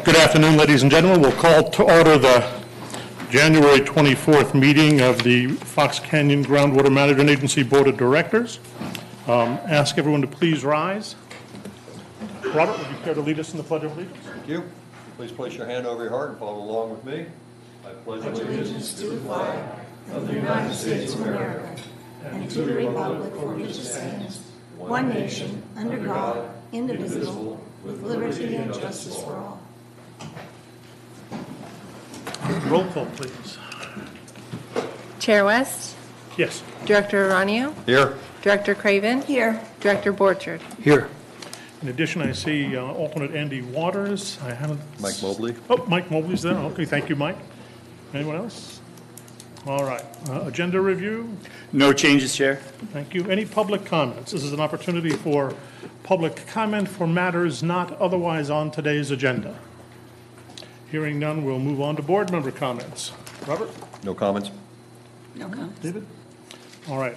Good afternoon, ladies and gentlemen. We'll call to order the January 24th meeting of the Fox Canyon Groundwater Management Agency Board of Directors. Ask everyone to please rise. Robert, would you care to lead us in the Pledge of Allegiance? Thank you. Please place your hand over your heart and follow along with me. I pledge allegiance to the flag of the United States of America and to the republic for which it stands, one nation, under God, indivisible, with liberty and justice for all. Roll call, please. Chair West? Yes. Director Aranio? Here. Director Craven? Here. Director Borchard? Here. In addition, I see alternate Andy Waters. I haven't... Mike Mobley. Oh, Mike Mobley's there. Okay, thank you, Mike. Anyone else? All right. Agenda review? No changes, Chair. Thank you. Any public comments? This is an opportunity for public comment for matters not otherwise on today's agenda. Hearing none, we'll move on to board member comments. Robert? No comments. No comments. David? All right.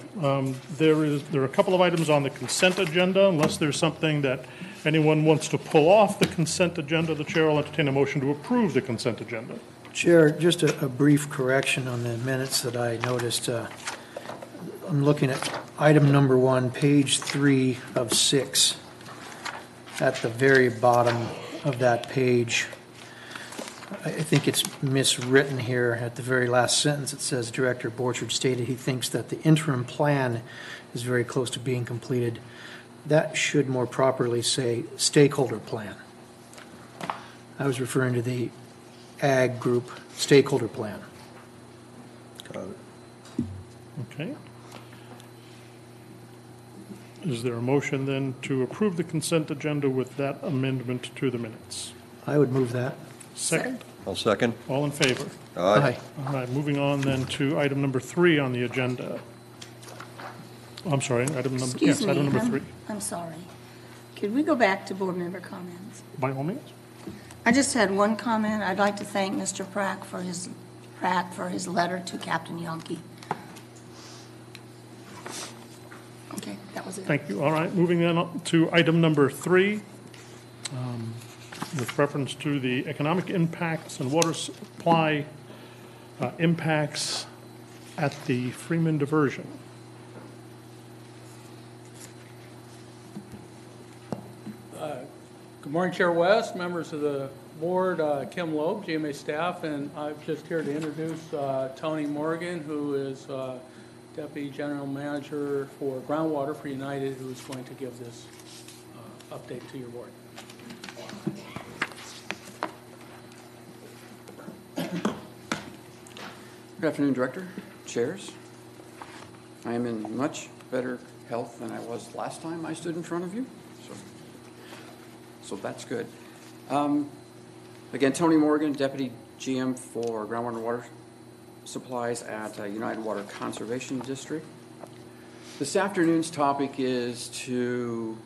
There are a couple of items on the consent agenda. Unless there's something that anyone wants to pull off the consent agenda, the chair will entertain a motion to approve the consent agenda. Chair, just a brief correction on the minutes that I noticed. I'm looking at item number 1, page 3 of 6. At the very bottom of that page, I think it's miswritten here. At the very last sentence, it says Director Borchard stated he thinks that the interim plan is very close to being completed. That should more properly say stakeholder plan. I was referring to the Ag Group stakeholder plan. Got it. Okay. Is there a motion then to approve the consent agenda with that amendment to the minutes? I would move that. Second. I'll second. All in favor? Aye. All right, moving on then to item number 3 on the agenda. I'm sorry, item number, Excuse me, item number 3. I'm sorry. Could we go back to board member comments? By all means. I just had one comment. I'd like to thank Mr. Pratt for his letter to Captain Yonke. Okay, that was it. Thank you. All right, moving then on to item number 3, with reference to the economic impacts and water supply impacts at the Freeman diversion. Good morning, Chair West, members of the board, Kim Loeb, GMA staff, and I'm just here to introduce Tony Morgan, who is Deputy General Manager for Groundwater for United, who is going to give this update to your board. Good afternoon, Director, Chairs. I am in much better health than I was last time I stood in front of you, so that's good. Again, Tony Morgan, Deputy GM for Groundwater and Water Supplies at United Water Conservation District. This afternoon's topic is to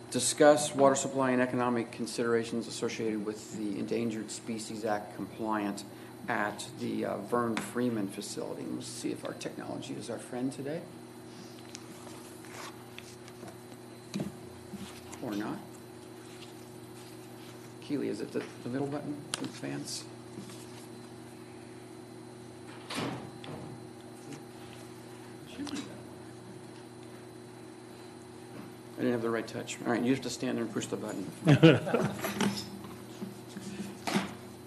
discuss water supply and economic considerations associated with the Endangered Species Act compliant at the Vern Freeman facility. We'll see if our technology is our friend today. Or not. Keely, is it the middle button? Advance. I didn't have the right touch. All right, you have to stand there and push the button.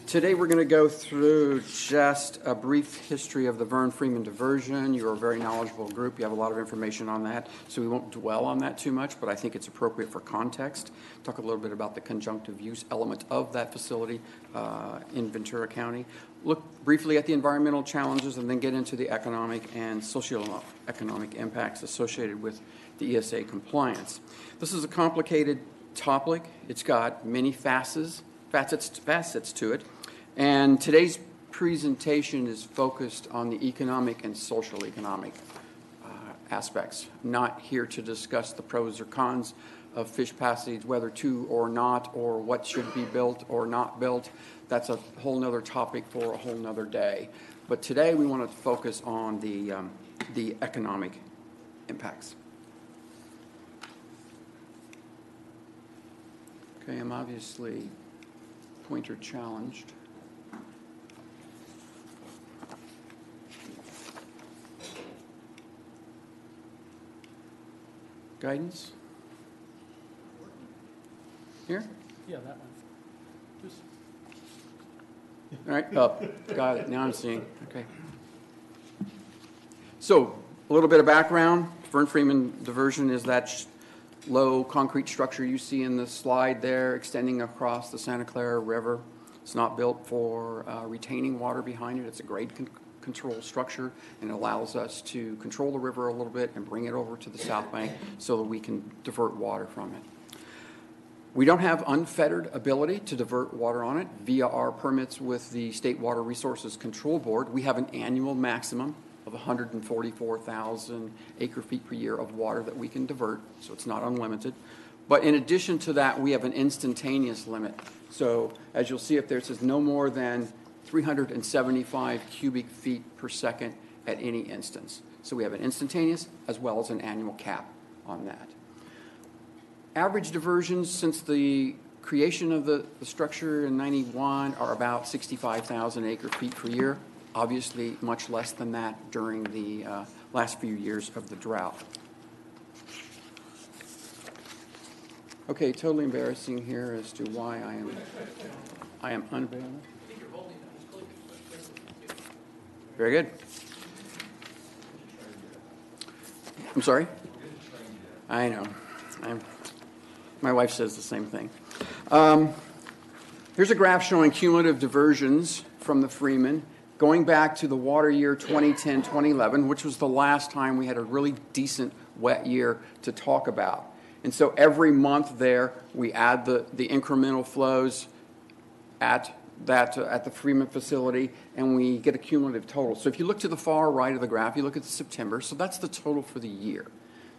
Today, we're going to go through just a brief history of the Vern Freeman diversion. You're a very knowledgeable group. You have a lot of information on that, so we won't dwell on that too much, but I think it's appropriate for context. Talk a little bit about the conjunctive use element of that facility in Ventura County. Look briefly at the environmental challenges and then get into the economic and socioeconomic impacts associated with the ESA compliance. This is a complicated topic. It's got many facets to it. And today's presentation is focused on the economic and social economic aspects. I'm not here to discuss the pros or cons of fish passage, whether to or not, or what should be built or not built. That's a whole nother topic for a whole nother day. But today we want to focus on the economic impacts. Okay, I'm obviously pointer challenged. Guidance? Here? Yeah, that one. Just All right, up. Got it. Now I'm seeing. Okay. So, a little bit of background. Vern Freeman diversion is that low concrete structure you see in the slide there extending across the Santa Clara River. It's not built for retaining water behind it. It's a grade control structure, and it allows us to control the river a little bit and bring it over to the south bank so that we can divert water from it. We don't have unfettered ability to divert water on it via our permits with the State Water Resources Control Board. We have an annual maximum of 144,000 acre-feet per year of water that we can divert, so it's not unlimited. But in addition to that, we have an instantaneous limit. So as you'll see up there, it says no more than 375 cubic feet per second at any instance. So we have an instantaneous as well as an annual cap on that. Average diversions since the creation of the structure in 91 are about 65,000 acre-feet per year. Obviously, much less than that during the last few years of the drought. Okay, totally embarrassing here as to why I am unavailable. Very good. I'm sorry? I know. My wife says the same thing. Here's a graph showing cumulative diversions from the Freeman going back to the water year 2010-2011, which was the last time we had a really decent wet year to talk about. And so every month there, we add the incremental flows at the Freeman facility, and we get a cumulative total. So if you look to the far right of the graph, you look at September, so that's the total for the year.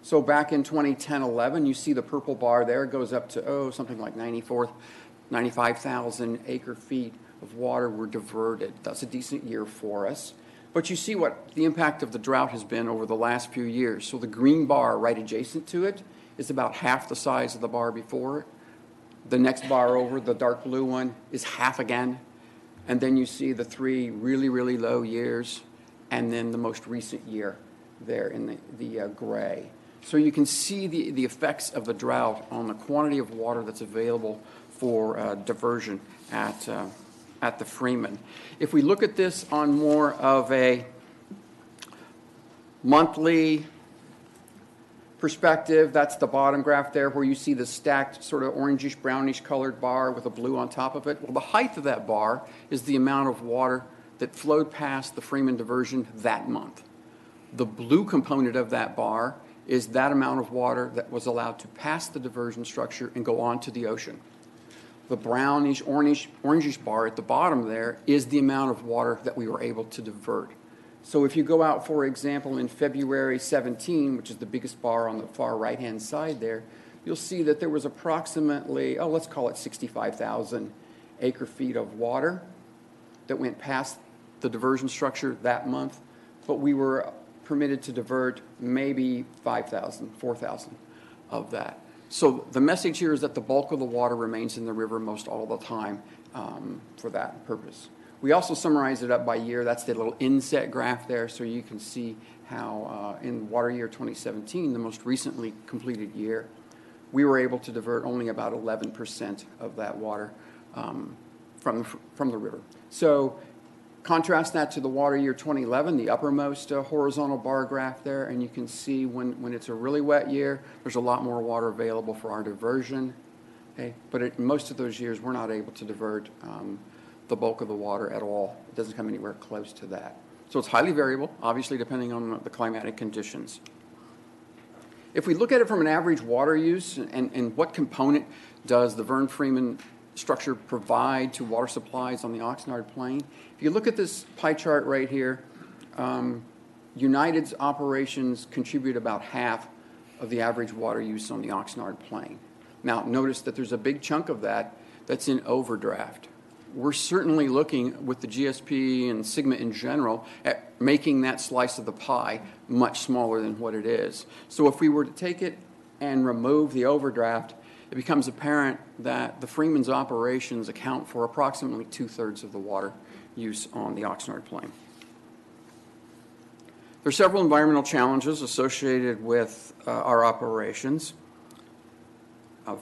So back in 2010-11, you see the purple bar there. It goes up to, something like 95,000 acre-feet of water were diverted. That's a decent year for us. But you see what the impact of the drought has been over the last few years. So the green bar right adjacent to it is about half the size of the bar before it. The next bar over, the dark blue one, is half again. And then you see the three really, really low years, and then the most recent year there in the gray. So you can see the effects of the drought on the quantity of water that's available for diversion at the Freeman. If we look at this on more of a monthly perspective, that's the bottom graph there where you see the stacked sort of orangish, brownish colored bar with a blue on top of it. Well, the height of that bar is the amount of water that flowed past the Freeman diversion that month. The blue component of that bar is that amount of water that was allowed to pass the diversion structure and go on to the ocean. The brownish, orangish bar at the bottom there is the amount of water that we were able to divert. So if you go out, for example, in February 17, which is the biggest bar on the far right-hand side there, you'll see that there was approximately, let's call it 65,000 acre-feet of water that went past the diversion structure that month, but we were permitted to divert maybe 5,000, 4,000 of that. So the message here is that the bulk of the water remains in the river most all the time for that purpose. We also summarize it up by year. That's the little inset graph there, so you can see how in water year 2017, the most recently completed year, we were able to divert only about 11% of that water from from the river. So contrast that to the water year 2011, the uppermost horizontal bar graph there, and you can see when it's a really wet year, there's a lot more water available for our diversion. Okay? But in most of those years, we're not able to divert the bulk of the water at all. It doesn't come anywhere close to that. So it's highly variable, obviously depending on the climatic conditions. If we look at it from an average water use and what component does the Verne-Freeman structure provide to water supplies on the Oxnard Plain, if you look at this pie chart right here, United's operations contribute about half of the average water use on the Oxnard Plain. Now, notice that there's a big chunk of that that's in overdraft. We're certainly looking with the GSP and Sigma in general at making that slice of the pie much smaller than what it is. So if we were to take it and remove the overdraft, it becomes apparent that the Freeman's operations account for approximately 2/3 of the water use on the Oxnard Plain. There are several environmental challenges associated with our operations.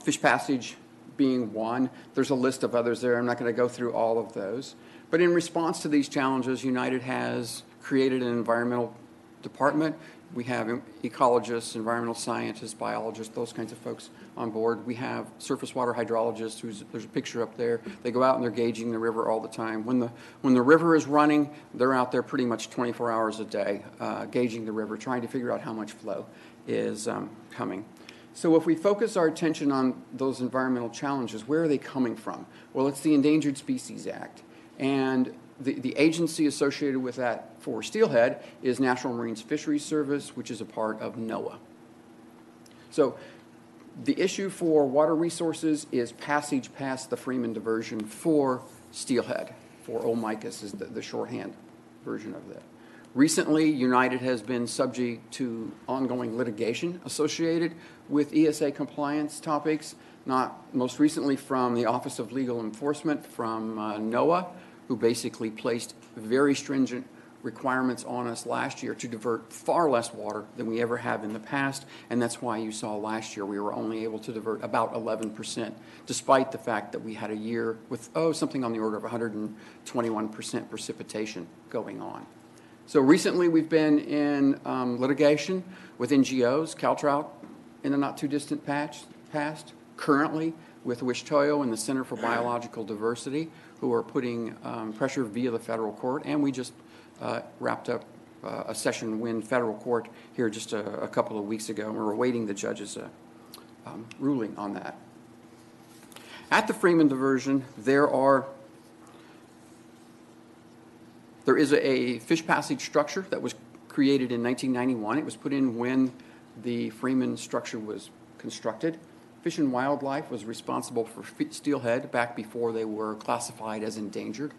Fish passage being one. There's a list of others there. I'm not going to go through all of those. But in response to these challenges, United has created an environmental department. We have ecologists, environmental scientists, biologists, those kinds of folks on board. We have surface water hydrologists, there's a picture up there. They go out and they're gauging the river all the time. When the river is running, they're out there pretty much 24 hours a day, gauging the river, trying to figure out how much flow is coming. So if we focus our attention on those environmental challenges, where are they coming from? Well, it's the Endangered Species Act. And the agency associated with that for steelhead is National Marine Fisheries Service, which is a part of NOAA. So the issue for water resources is passage past the Freeman diversion for steelhead, for Olmicus is the shorthand version of that. Recently, United has been subject to ongoing litigation associated with ESA compliance topics, not most recently from the Office of Legal Enforcement from NOAA, who basically placed very stringent requirements on us last year to divert far less water than we ever have in the past, and that's why you saw last year we were only able to divert about 11%, despite the fact that we had a year with, something on the order of 121% precipitation going on. So recently we've been in litigation with NGOs, Caltrout in the not-too-distant past, currently with Wishtoyo and the Center for Biological Diversity, who are putting pressure via the federal court, and we just wrapped up a session in federal court here just a couple of weeks ago, and we're awaiting the judge's ruling on that. At the Freeman diversion, there is a fish passage structure that was created in 1991. It was put in when the Freeman structure was constructed. Fish and Wildlife was responsible for steelhead back before they were classified as endangered.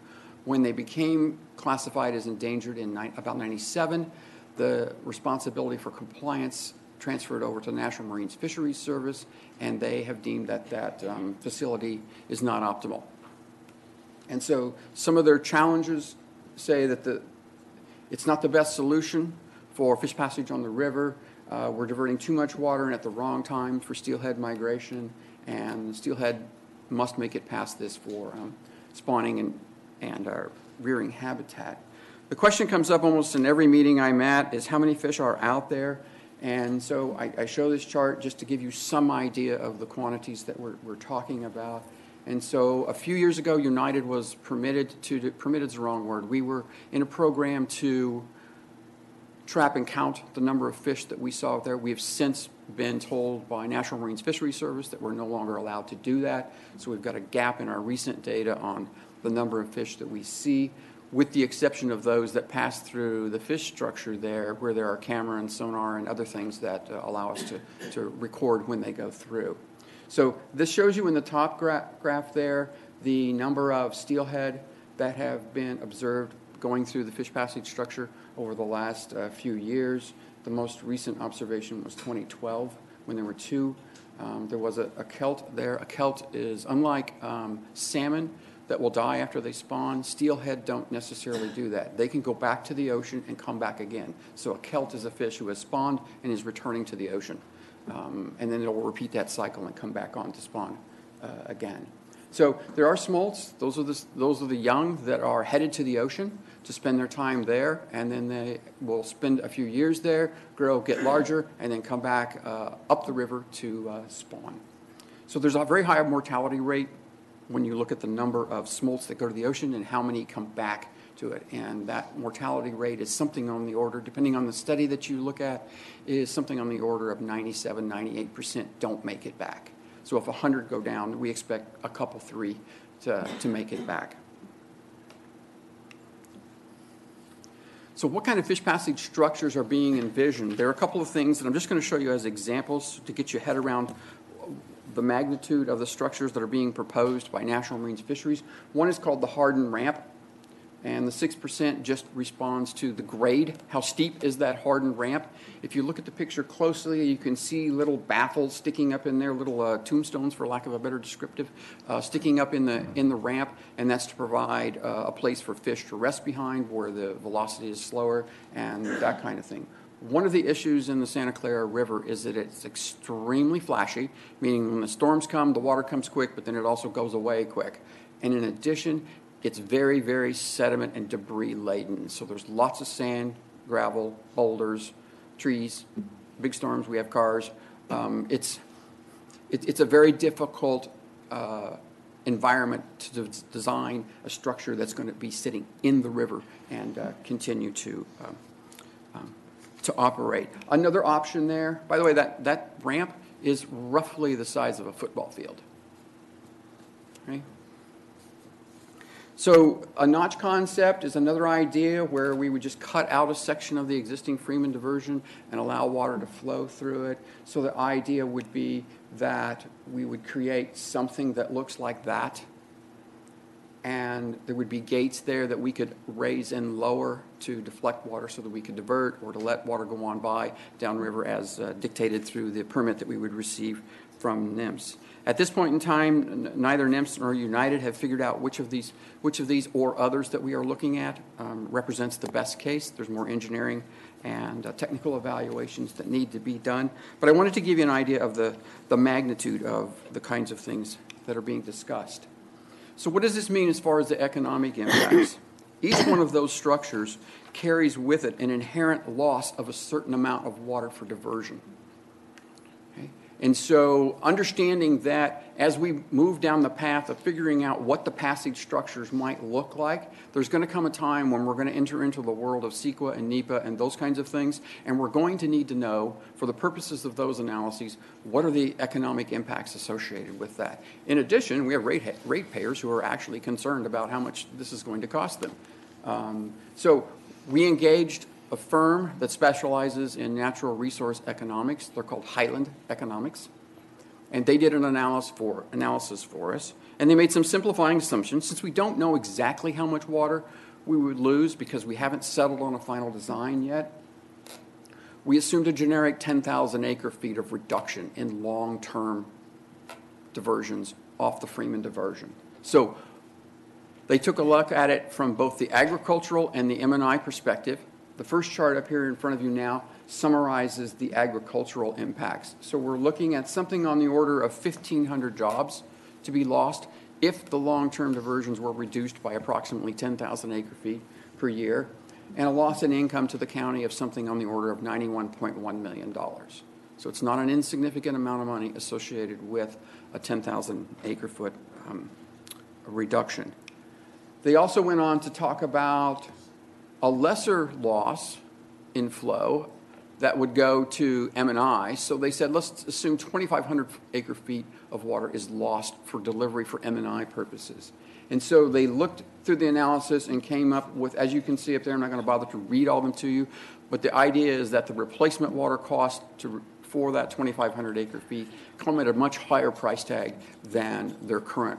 When they became classified as endangered in about 97, the responsibility for compliance transferred over to the National Marine Fisheries Service, and they have deemed that facility is not optimal. And so some of their challenges say that it's not the best solution for fish passage on the river. We're diverting too much water and at the wrong time for steelhead migration, and steelhead must make it past this for spawning and rearing habitat. The question comes up almost in every meeting I'm at is how many fish are out there, and so I show this chart just to give you some idea of the quantities that we're talking about. And so a few years ago, United was permitted is the wrong word. We were in a program to trap and count the number of fish that we saw out there. We have since been told by National Marine Fisheries Service that we're no longer allowed to do that. So we've got a gap in our recent data on the number of fish that we see, with the exception of those that pass through the fish structure there, where there are camera and sonar and other things that allow us to record when they go through. So this shows you in the top graph there the number of steelhead that have been observed going through the fish passage structure over the last few years. The most recent observation was 2012 when there were two. There was a kelt there. A kelt is, unlike salmon that will die after they spawn, steelhead don't necessarily do that. They can go back to the ocean and come back again. So a kelt is a fish who has spawned and is returning to the ocean. And then it will repeat that cycle and come back on to spawn again. So there are smolts. Those are the young that are headed to the ocean to spend their time there, and then they will spend a few years there, grow, get larger, and then come back up the river to spawn. So there's a very high mortality rate when you look at the number of smolts that go to the ocean and how many come back to it. And that mortality rate is something on the order, depending on the study that you look at, is something on the order of 97, 98% don't make it back. So if 100 go down, we expect a couple, 3 to make it back. So what kind of fish passage structures are being envisioned? There are a couple of things that I'm just going to show you as examples to get your head around the magnitude of the structures that are being proposed by National Marine Fisheries. One is called the hardened ramp, and the 6% just responds to the grade. How steep is that hardened ramp? If you look at the picture closely, you can see little baffles sticking up in there, little tombstones, for lack of a better descriptive, sticking up in the ramp, and that's to provide a place for fish to rest behind where the velocity is slower and that kind of thing. One of the issues in the Santa Clara River is that it's extremely flashy, meaning when the storms come, the water comes quick, but then it also goes away quick. And in addition, it's very, very sediment and debris laden. So there's lots of sand, gravel, boulders, trees. Big storms, we have cars. It's a very difficult environment to design a structure that's going to be sitting in the river and continue to operate. Another option there, by the way, that ramp is roughly the size of a football field. Okay? So a notch concept is another idea where we would just cut out a section of the existing Freeman diversion and allow water to flow through it. So the idea would be that we would create something that looks like that, and there would be gates there that we could raise and lower to deflect water so that we could divert or to let water go on by downriver as dictated through the permit that we would receive from NIMS. At this point in time, neither NIMS nor United have figured out which of these or others that we are looking at represents the best case. There's more engineering and technical evaluations that need to be done. But I wanted to give you an idea of the magnitude of the kinds of things that are being discussed. So what does this mean as far as the economic impacts? Each one of those structures carries with it an inherent loss of a certain amount of water for diversion. Okay? And so understanding that as we move down the path of figuring out what the passage structures might look like, there's going to come a time when we're going to enter into the world of CEQA and NEPA and those kinds of things, and we're going to need to know, for the purposes of those analyses, what are the economic impacts associated with that. In addition, we have ratepayers who are actually concerned about how much this is going to cost them. So we engaged a firm that specializes in natural resource economics. They're called Highland Economics. And they did an analysis for us. And they made some simplifying assumptions. Since we don't know exactly how much water we would lose because we haven't settled on a final design yet, we assumed a generic 10,000 acre-feet of reduction in long-term diversions off the Freeman diversion. So they took a look at it from both the agricultural and the M&I perspective. The first chart up here in front of you now summarizes the agricultural impacts. So we're looking at something on the order of 1,500 jobs to be lost if the long-term diversions were reduced by approximately 10,000 acre-feet per year, and a loss in income to the county of something on the order of $91.1 million. So it's not an insignificant amount of money associated with a 10,000 acre-foot reduction. They also went on to talk about a lesser loss in flow that would go to M&I. So they said, let's assume 2,500 acre-feet of water is lost for delivery for M&I purposes. And so they looked through the analysis and came up with, as you can see up there, I'm not going to bother to read all of them to you, but the idea is that the replacement water cost for that 2,500 acre-feet come at a much higher price tag than their current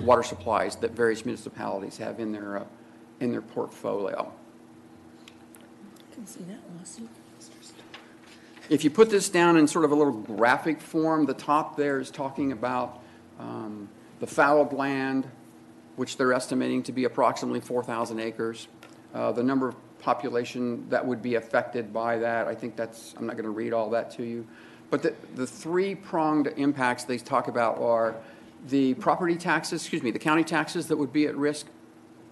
water supplies that various municipalities have in their portfolio. I can see that lawsuit. If you put this down in sort of a little graphic form, the top there is talking about the fallowed land, which they're estimating to be approximately 4,000 acres. The number of population that would be affected by that, I think I'm not going to read all that to you. But the three-pronged impacts they talk about are the property taxes, the county taxes that would be at risk,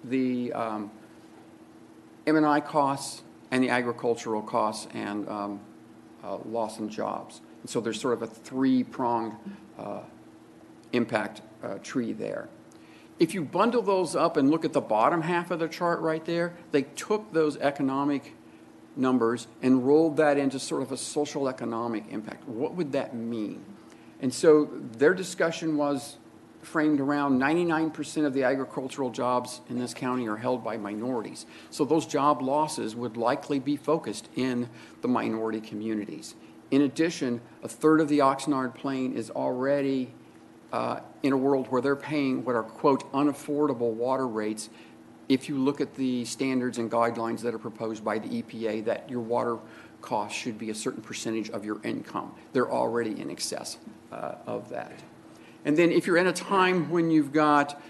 the M&I costs, and the agricultural costs and loss in jobs. And so there's sort of a three-pronged impact tree there. If you bundle those up and look at the bottom half of the chart right there, they took those economic numbers and rolled that into sort of a social economic impact. What would that mean? And so their discussion was framed around 99% of the agricultural jobs in this county are held by minorities. So those job losses would likely be focused in the minority communities. In addition, a third of the Oxnard Plain is already in a world where they're paying what are, quote, unaffordable water rates. If you look at the standards and guidelines that are proposed by the EPA, that your water cost should be a certain percentage of your income. They're already in excess of that. And then if you're in a time when you've got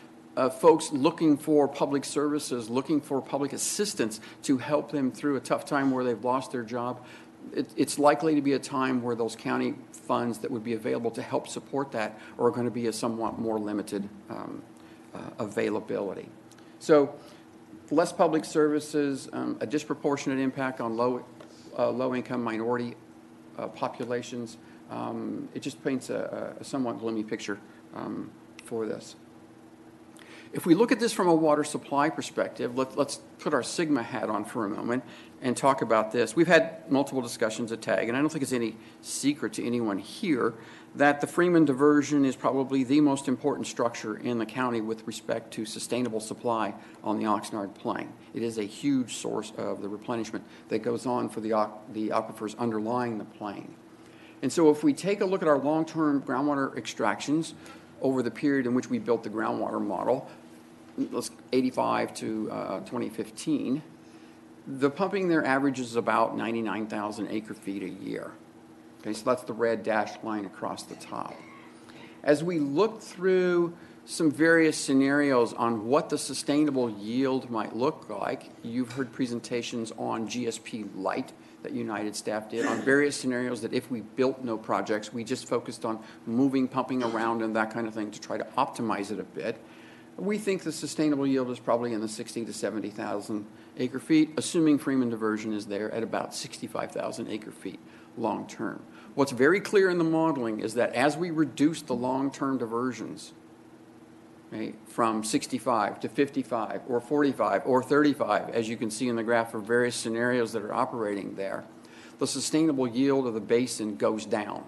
folks looking for public services, looking for public assistance to help them through a tough time where they've lost their job, it's likely to be a time where those county funds that would be available to help support that are going to be a somewhat more limited availability. So less public services, a disproportionate impact on low-income minority populations. It just paints a somewhat gloomy picture for this. If we look at this from a water supply perspective, let's put our Sigma hat on for a moment and talk about this. We've had multiple discussions at TAG, and I don't think it's any secret to anyone here that the Freeman diversion is probably the most important structure in the county with respect to sustainable supply on the Oxnard Plain. It is a huge source of the replenishment that goes on for the aquifers underlying the plain. And so if we take a look at our long-term groundwater extractions over the period in which we built the groundwater model, 85 to 2015, the pumping there averages about 99,000 acre-feet a year. Okay, so that's the red dashed line across the top. As we look through some various scenarios on what the sustainable yield might look like, you've heard presentations on GSP Light that United staff did on various scenarios that if we built no projects, we just focused on moving pumping around and that kind of thing to try to optimize it a bit. We think the sustainable yield is probably in the 60 to 70,000 acre-feet, assuming Freeman diversion is there at about 65,000 acre-feet long term. What's very clear in the modeling is that as we reduce the long-term diversions, right, from 65 to 55 or 45 or 35, as you can see in the graph for various scenarios that are operating there, the sustainable yield of the basin goes down.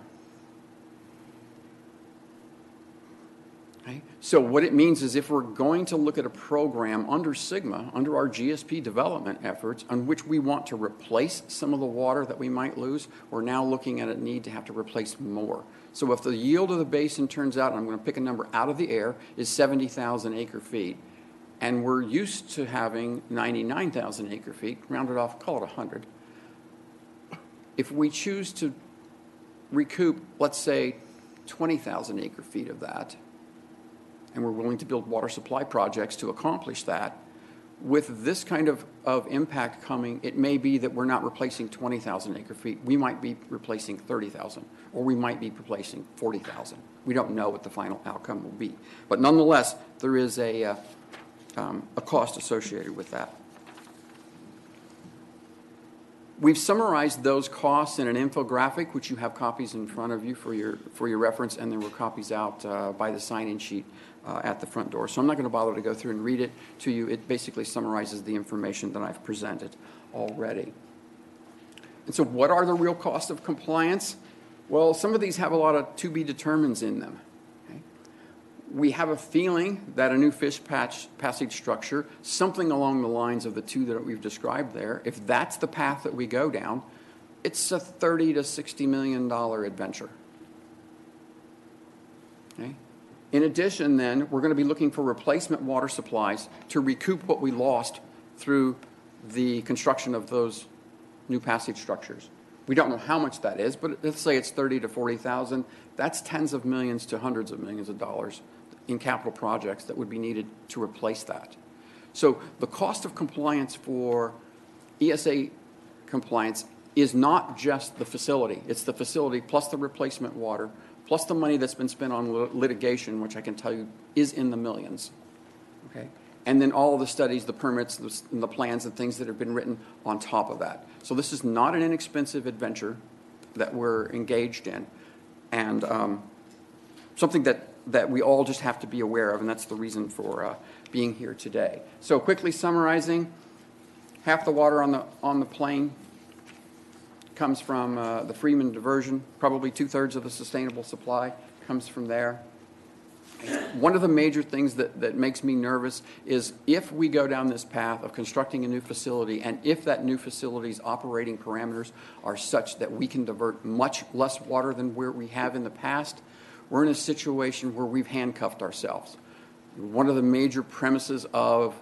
Okay? So what it means is if we're going to look at a program under Sigma, under our GSP development efforts, on which we want to replace some of the water that we might lose, we're now looking at a need to have to replace more. So if the yield of the basin turns out, and I'm going to pick a number out of the air, is 70,000 acre-feet, and we're used to having 99,000 acre-feet, rounded off, call it 100. If we choose to recoup, let's say, 20,000 acre-feet of that, and we're willing to build water supply projects to accomplish that, with this kind of impact coming, it may be that we're not replacing 20,000 acre-feet. We might be replacing 30,000, or we might be replacing 40,000. We don't know what the final outcome will be. But nonetheless, there is a cost associated with that. We've summarized those costs in an infographic, which you have copies in front of you for your reference, and there were copies out by the sign-in sheet at the front door. So I'm not going to bother to go through and read it to you. It basically summarizes the information that I've presented already. And so what are the real costs of compliance? Well, some of these have a lot of to-be-determines in them. Okay? We have a feeling that a new fish passage structure, something along the lines of the two that we've described there, if that's the path that we go down, it's a $30 to $60 million adventure. Okay? In addition, then, we're going to be looking for replacement water supplies to recoup what we lost through the construction of those new passage structures. We don't know how much that is, but let's say it's 30 to 40,000. That's tens of millions to hundreds of millions of dollars in capital projects that would be needed to replace that. So the cost of compliance for ESA compliance is not just the facility. It's the facility plus the replacement water plus the money that's been spent on litigation, which I can tell you is in the millions, okay? And then all of the studies, the permits, the plans and things that have been written on top of that. So this is not an inexpensive adventure that we're engaged in, and something that we all just have to be aware of, and that's the reason for being here today. So quickly summarizing, half the water on the plain comes from the Freeman diversion. Probably 2/3 of the sustainable supply comes from there. One of the major things that makes me nervous is if we go down this path of constructing a new facility, and if that new facility's operating parameters are such that we can divert much less water than where we have in the past, we're in a situation where we've handcuffed ourselves. One of the major premises of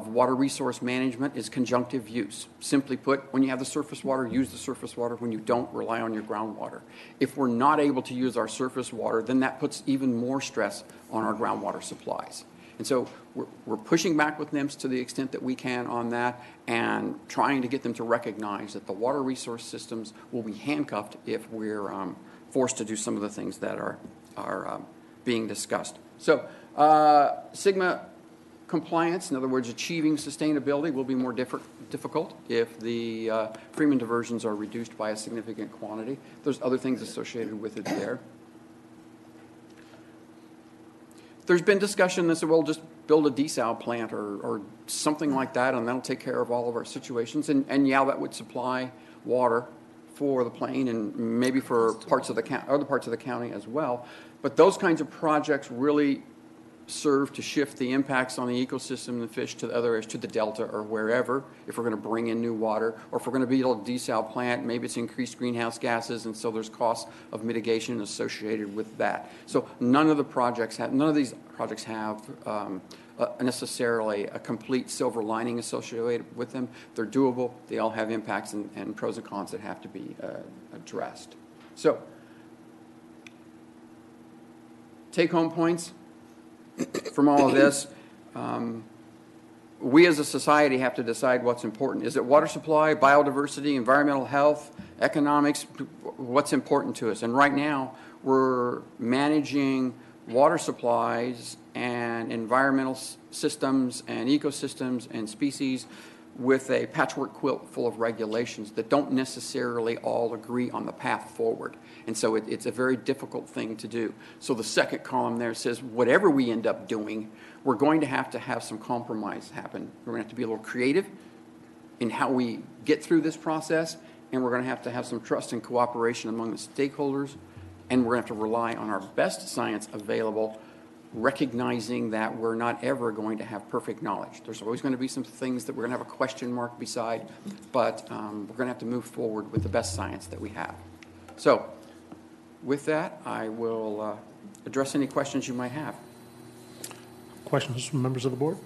water resource management is conjunctive use. Simply put, when you have the surface water, use the surface water. When you don't, rely on your groundwater. If we're not able to use our surface water, then that puts even more stress on our groundwater supplies. And so we're pushing back with NIMS to the extent that we can on that, and trying to get them to recognize that the water resource systems will be handcuffed if we're forced to do some of the things that are being discussed. So Sigma compliance, in other words, achieving sustainability, will be more difficult if the Freeman diversions are reduced by a significant quantity. There's other things associated with it there. There's been discussion that said, well, just build a desal plant or something like that, and that'll take care of all of our situations. And yeah, that would supply water for the plain and maybe for other parts of the county as well. But those kinds of projects really serve to shift the impacts on the ecosystem and the fish to the other areas, to the delta or wherever, if we're going to bring in new water, or if we're going to build a desal plant, maybe it's increased greenhouse gases, and so there's costs of mitigation associated with that. So none of these projects have necessarily a complete silver lining associated with them. They're doable. They all have impacts and pros and cons that have to be addressed. So take-home points from all of this. We as a society have to decide what's important. Is it water supply, biodiversity, environmental health, economics? What's important to us? And right now, we're managing water supplies and environmental systems and ecosystems and species with a patchwork quilt full of regulations that don't necessarily all agree on the path forward. And so it's a very difficult thing to do. So the second column there says, whatever we end up doing, we're going to have some compromise happen. We're going to have to be a little creative in how we get through this process, and we're going to have some trust and cooperation among the stakeholders, and we're going to have to rely on our best science available, recognizing that we're not ever going to have perfect knowledge. There's always going to be some things that we're going to have a question mark beside, but we're going to have to move forward with the best science that we have. So with that, I will address any questions you might have. Questions from members of the board?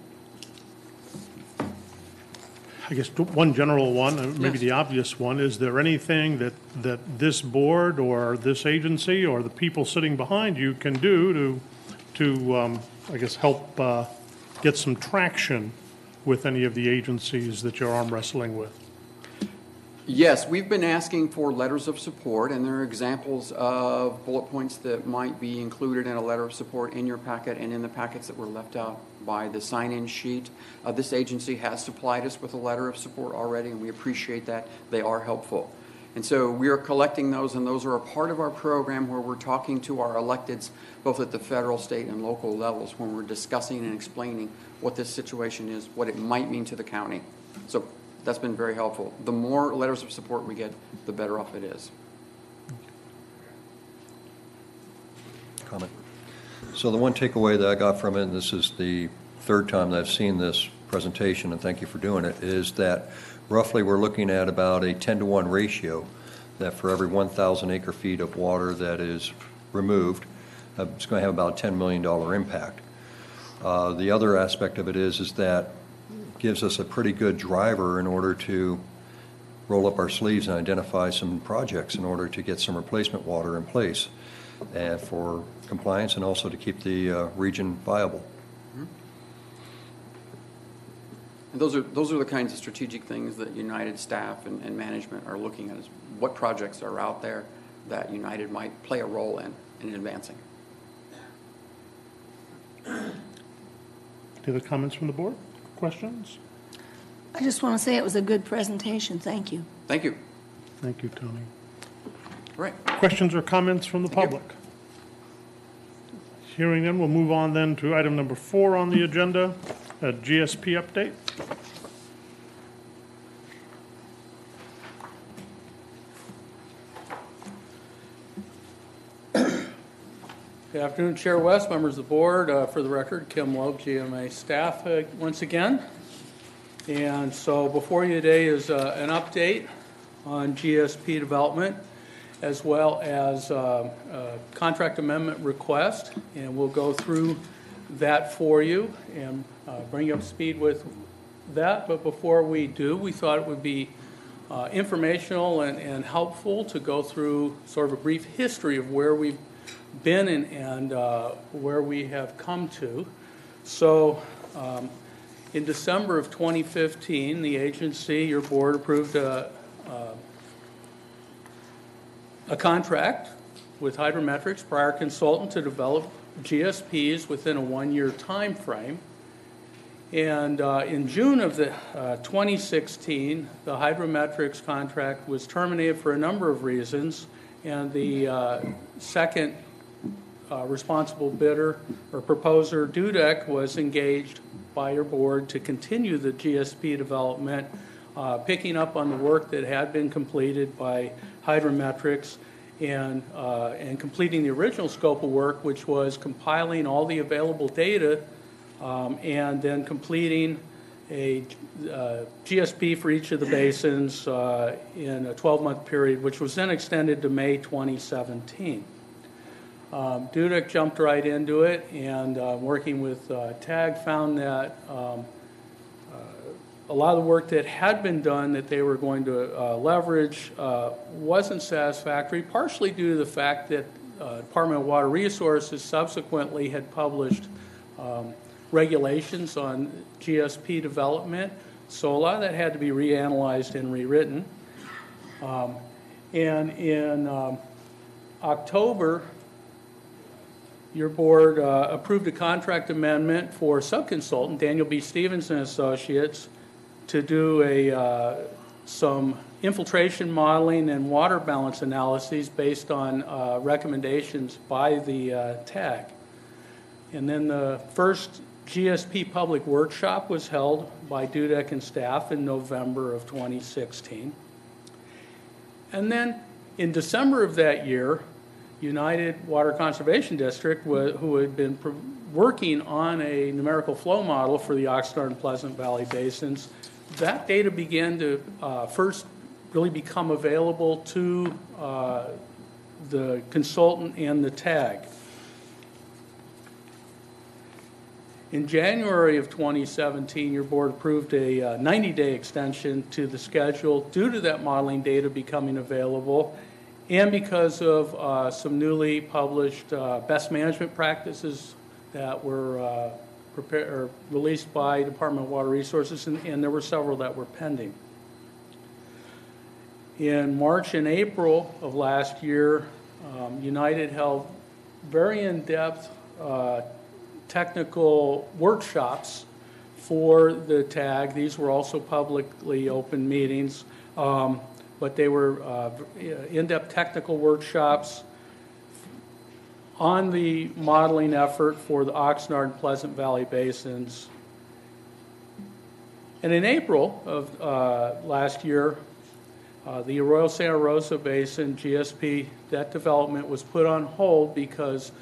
I guess one general one, maybe Yes. the obvious one, is there anything that this board or this agency or the people sitting behind you can do to I guess, help get some traction with any of the agencies that you're arm wrestling with? Yes, we've been asking for letters of support, and there are examples of bullet points that might be included in a letter of support in your packet and in the packets that were left out by the sign-in sheet. This agency has supplied us with a letter of support already, and we appreciate that. They are helpful. And so we are collecting those, and those are a part of our program where we're talking to our electeds, both at the federal, state, and local levels, when we're discussing and explaining what this situation is, what it might mean to the county. So that's been very helpful. The more letters of support we get, the better off it is. Comment. So the one takeaway that I got from it, and this is the third time that I've seen this presentation, and thank you for doing it, is that roughly we're looking at about a 10-to-1 ratio, that for every 1,000 acre-feet of water that is removed, it's going to have about a $10 million impact. The other aspect of it is that it gives us a pretty good driver in order to roll up our sleeves and identify some projects in order to get some replacement water in place for compliance and also to keep the region viable. And those are the kinds of strategic things that United staff and management are looking at, is what projects are out there that United might play a role in. and advancing. Any other comments from the board? Questions? I just want to say it was a good presentation. Thank you. Thank you. Thank you, Tony. All right. Questions or comments from the Thank you. public? Hearing none, we'll move on then to item number 4 on the agenda, a GSP update. Good afternoon, Chair West, members of the board. For the record, Kim Loeb, GMA staff once again. And so before you today is an update on GSP development as well as a contract amendment request. And we'll go through that for you and bring you up to speed with that. But before we do, we thought it would be informational and helpful to go through sort of a brief history of where we've been and where we have come to. So in December of 2015, the agency, your board, approved a contract with Hydrometrics, prior consultant, to develop GSPs within a 1-year time frame. And in June of 2016, the Hydrometrics contract was terminated for a number of reasons, and the second responsible bidder or proposer, Dudek, was engaged by your board to continue the GSP development, picking up on the work that had been completed by Hydrometrics and completing the original scope of work, which was compiling all the available data and then completing a GSP for each of the basins in a 12-month period, which was then extended to May 2017. Dudek jumped right into it, and working with TAG found that a lot of the work that had been done that they were going to leverage wasn't satisfactory, partially due to the fact that Department of Water Resources subsequently had published regulations on GSP development, so a lot of that had to be reanalyzed and rewritten. And in October, your board approved a contract amendment for subconsultant Daniel B. Stevens and Associates to do some infiltration modeling and water balance analyses based on recommendations by the TAG. And then the first GSP public workshop was held by Dudek and staff in November of 2016. And then in December of that year, United Water Conservation District, who had been working on a numerical flow model for the Oxnard and Pleasant Valley basins, that data began to first really become available to the consultant and the TAG. In January of 2017, your board approved a 90-day extension to the schedule due to that modeling data becoming available, and because of some newly published best management practices that were released by Department of Water Resources, and there were several that were pending. In March and April of last year, United held very in-depth technical workshops for the TAG. These were also publicly open meetings. But they were in-depth technical workshops on the modeling effort for the Oxnard and Pleasant Valley basins. And in April of last year, the Arroyo Santa Rosa Basin GSP, that development was put on hold because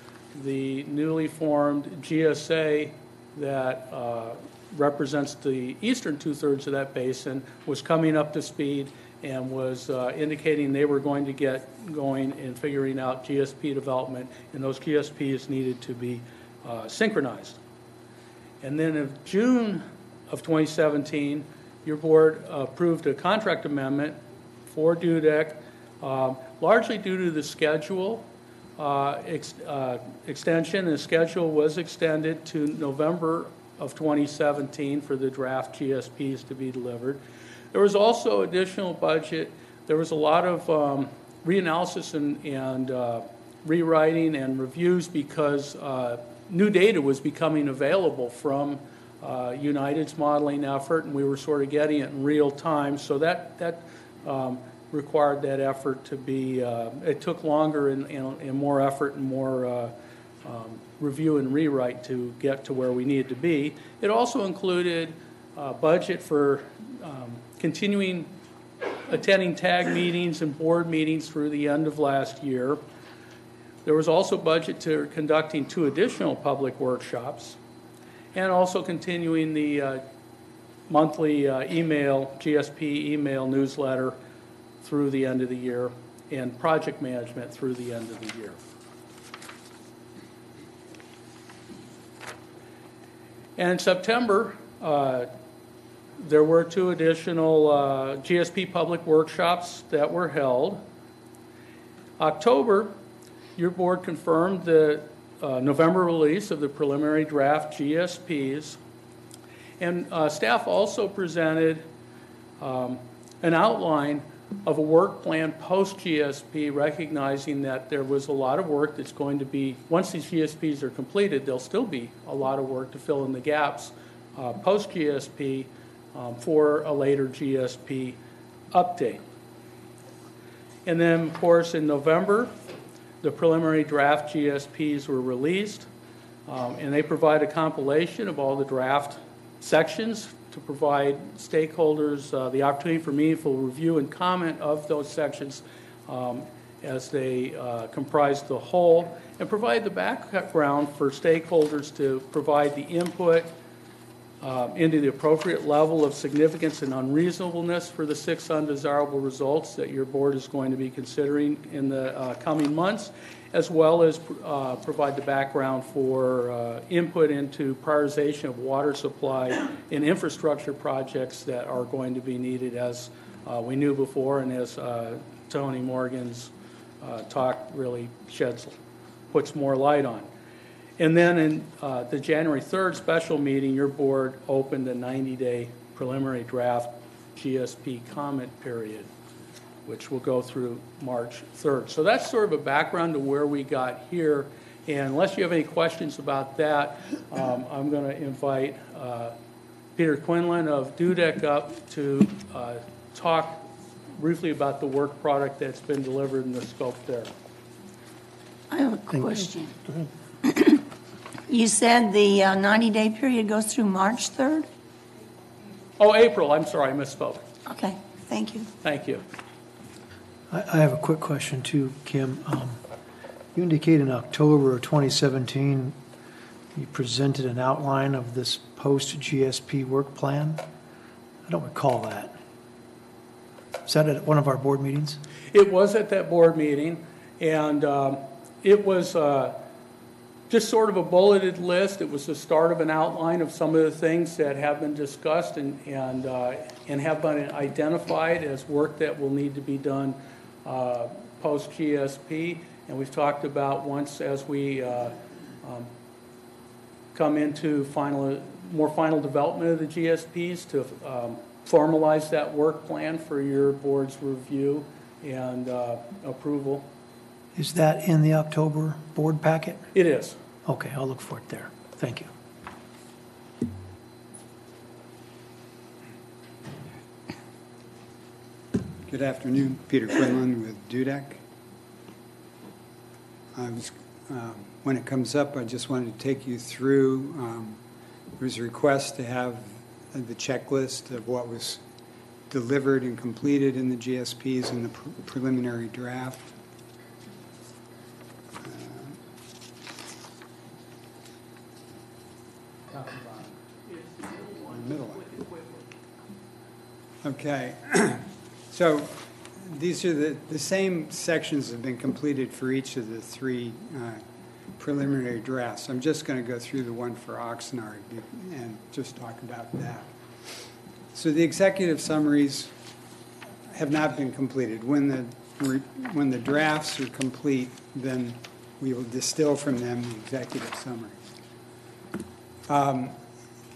the newly formed GSA that represents the eastern two-thirds of that basin was coming up to speed and was indicating they were going to get going in figuring out GSP development, and those GSPs needed to be synchronized. And then in June of 2017, your board approved a contract amendment for Dudek, largely due to the schedule extension. The schedule was extended to November of 2017 for the draft GSPs to be delivered. There was also additional budget. There was a lot of reanalysis and rewriting and reviews because new data was becoming available from United's modeling effort, and we were sort of getting it in real time. So that required that effort to be, it took longer and more effort and more review and rewrite to get to where we needed to be. It also included budget for continuing attending TAG meetings and board meetings through the end of last year. There was also budget to conducting 2 additional public workshops, and also continuing the monthly GSP email newsletter through the end of the year, and project management through the end of the year. And in September, there were 2 additional GSP public workshops that were held. October, your board confirmed the November release of the preliminary draft GSPs, and staff also presented an outline of a work plan post-GSP, recognizing that there was a lot of work that's going to be, once these GSPs are completed, there'll still be a lot of work to fill in the gaps post-GSP for a later GSP update. And then, of course, in November, the preliminary draft GSPs were released, and they provide a compilation of all the draft sections to provide stakeholders the opportunity for meaningful review and comment of those sections as they comprise the whole, and provide the background for stakeholders to provide the input into the appropriate level of significance and unreasonableness for the 6 undesirable results that your board is going to be considering in the coming months, as well as provide the background for input into prioritization of water supply and infrastructure projects that are going to be needed, as we knew before, and as Tony Morgan's talk really puts more light on. And then in the January 3rd special meeting, your board opened a 90-day preliminary draft GSP comment period, which will go through March 3rd. So that's sort of a background to where we got here. And unless you have any questions about that, I'm going to invite Peter Quinlan of DUDEC up to talk briefly about the work product that's been delivered and the scope there. I have a question. You said the 90-day period goes through March 3rd? Oh, April, I'm sorry, I misspoke. Okay, thank you. Thank you. I have a quick question too, Kim. You indicate in October of 2017, you presented an outline of this post-GSP work plan. I don't recall that. Was that at one of our board meetings? It was at that board meeting, and it was just sort of a bulleted list. It was the start of an outline of some of the things that have been discussed and have been identified as work that will need to be done post-GSP. And we've talked about once as we come into more final development of the GSPs to formalize that work plan for your board's review and approval. Is that in the October board packet? It is. Okay, I'll look for it there. Thank you. Good afternoon, Peter Quinlan with DUDEC. When it comes up, I just wanted to take you through, there was a request to have the checklist of what was delivered and completed in the GSPs in the preliminary draft. Middle one. Okay, so these are the same sections have been completed for each of the 3 preliminary drafts. I'm just going to go through the one for Oxnard and just talk about that. So the executive summaries have not been completed. When the drafts are complete, then we will distill from them the executive summaries.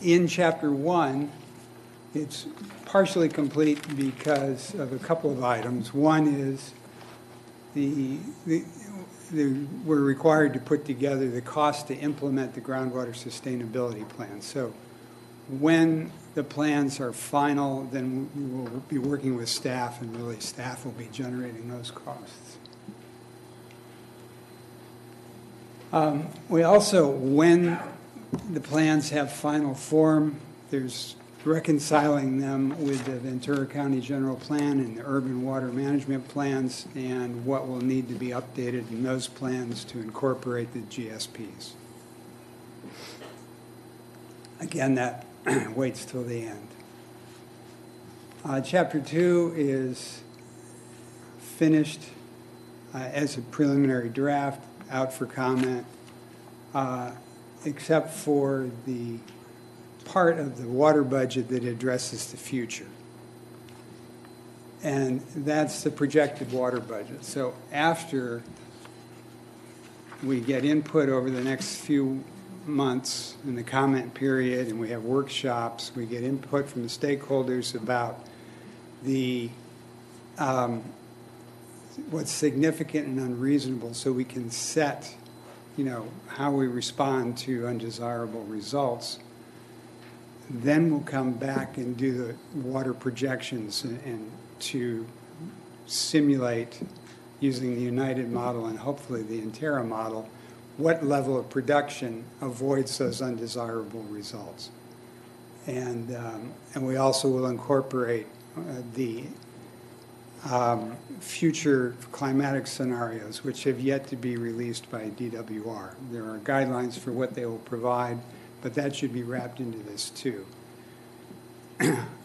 In Chapter 1, it's partially complete because of a couple of items. One is we're required to put together the cost to implement the groundwater sustainability plan. So when the plans are final, then we will be working with staff, and really staff will be generating those costs. We also, when the plans have final form, there's reconciling them with the Ventura County General Plan and the Urban Water Management Plans, and what will need to be updated in those plans to incorporate the GSPs. Again, that waits till the end. Chapter 2 is finished as a preliminary draft, out for comment, except for the part of the water budget that addresses the future. And that's the projected water budget. So after we get input over the next few months in the comment period, and we have workshops, we get input from the stakeholders about the what's significant and unreasonable, so we can set, how we respond to undesirable results. Then we'll come back and do the water projections and to simulate, using the United model and hopefully the Intera model, what level of production avoids those undesirable results. And we also will incorporate the future climatic scenarios, which have yet to be released by DWR. There are guidelines for what they will provide, but that should be wrapped into this too.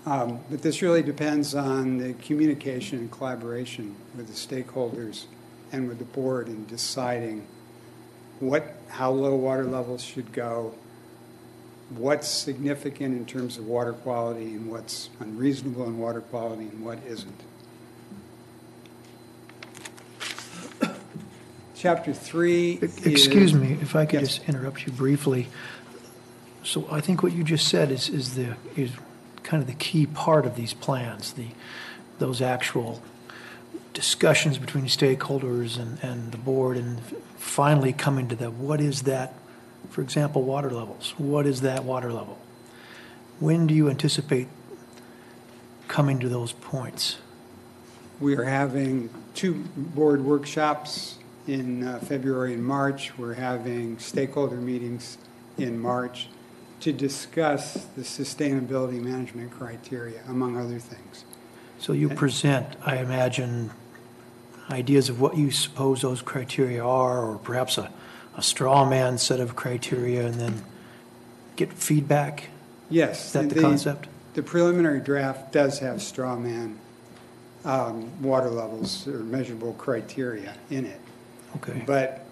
But this really depends on the communication and collaboration with the stakeholders and with the board in deciding how low water levels should go, what's significant in terms of water quality, and what's unreasonable in water quality and what isn't. Chapter 3 is... Excuse me, if I could Yes. just interrupt you briefly. So I think what you just said is kind of the key part of these plans, those actual discussions between stakeholders and the board, and finally coming to what is that, for example, water levels. What is that water level? When do you anticipate coming to those points? We are having 2 board workshops in February and March. We're having stakeholder meetings in March to discuss the sustainability management criteria, among other things. So you present, I imagine, ideas of what you suppose those criteria are, or perhaps a straw man set of criteria, and then get feedback? Yes. Is that the concept? The preliminary draft does have straw man water levels or measurable criteria in it. Okay. But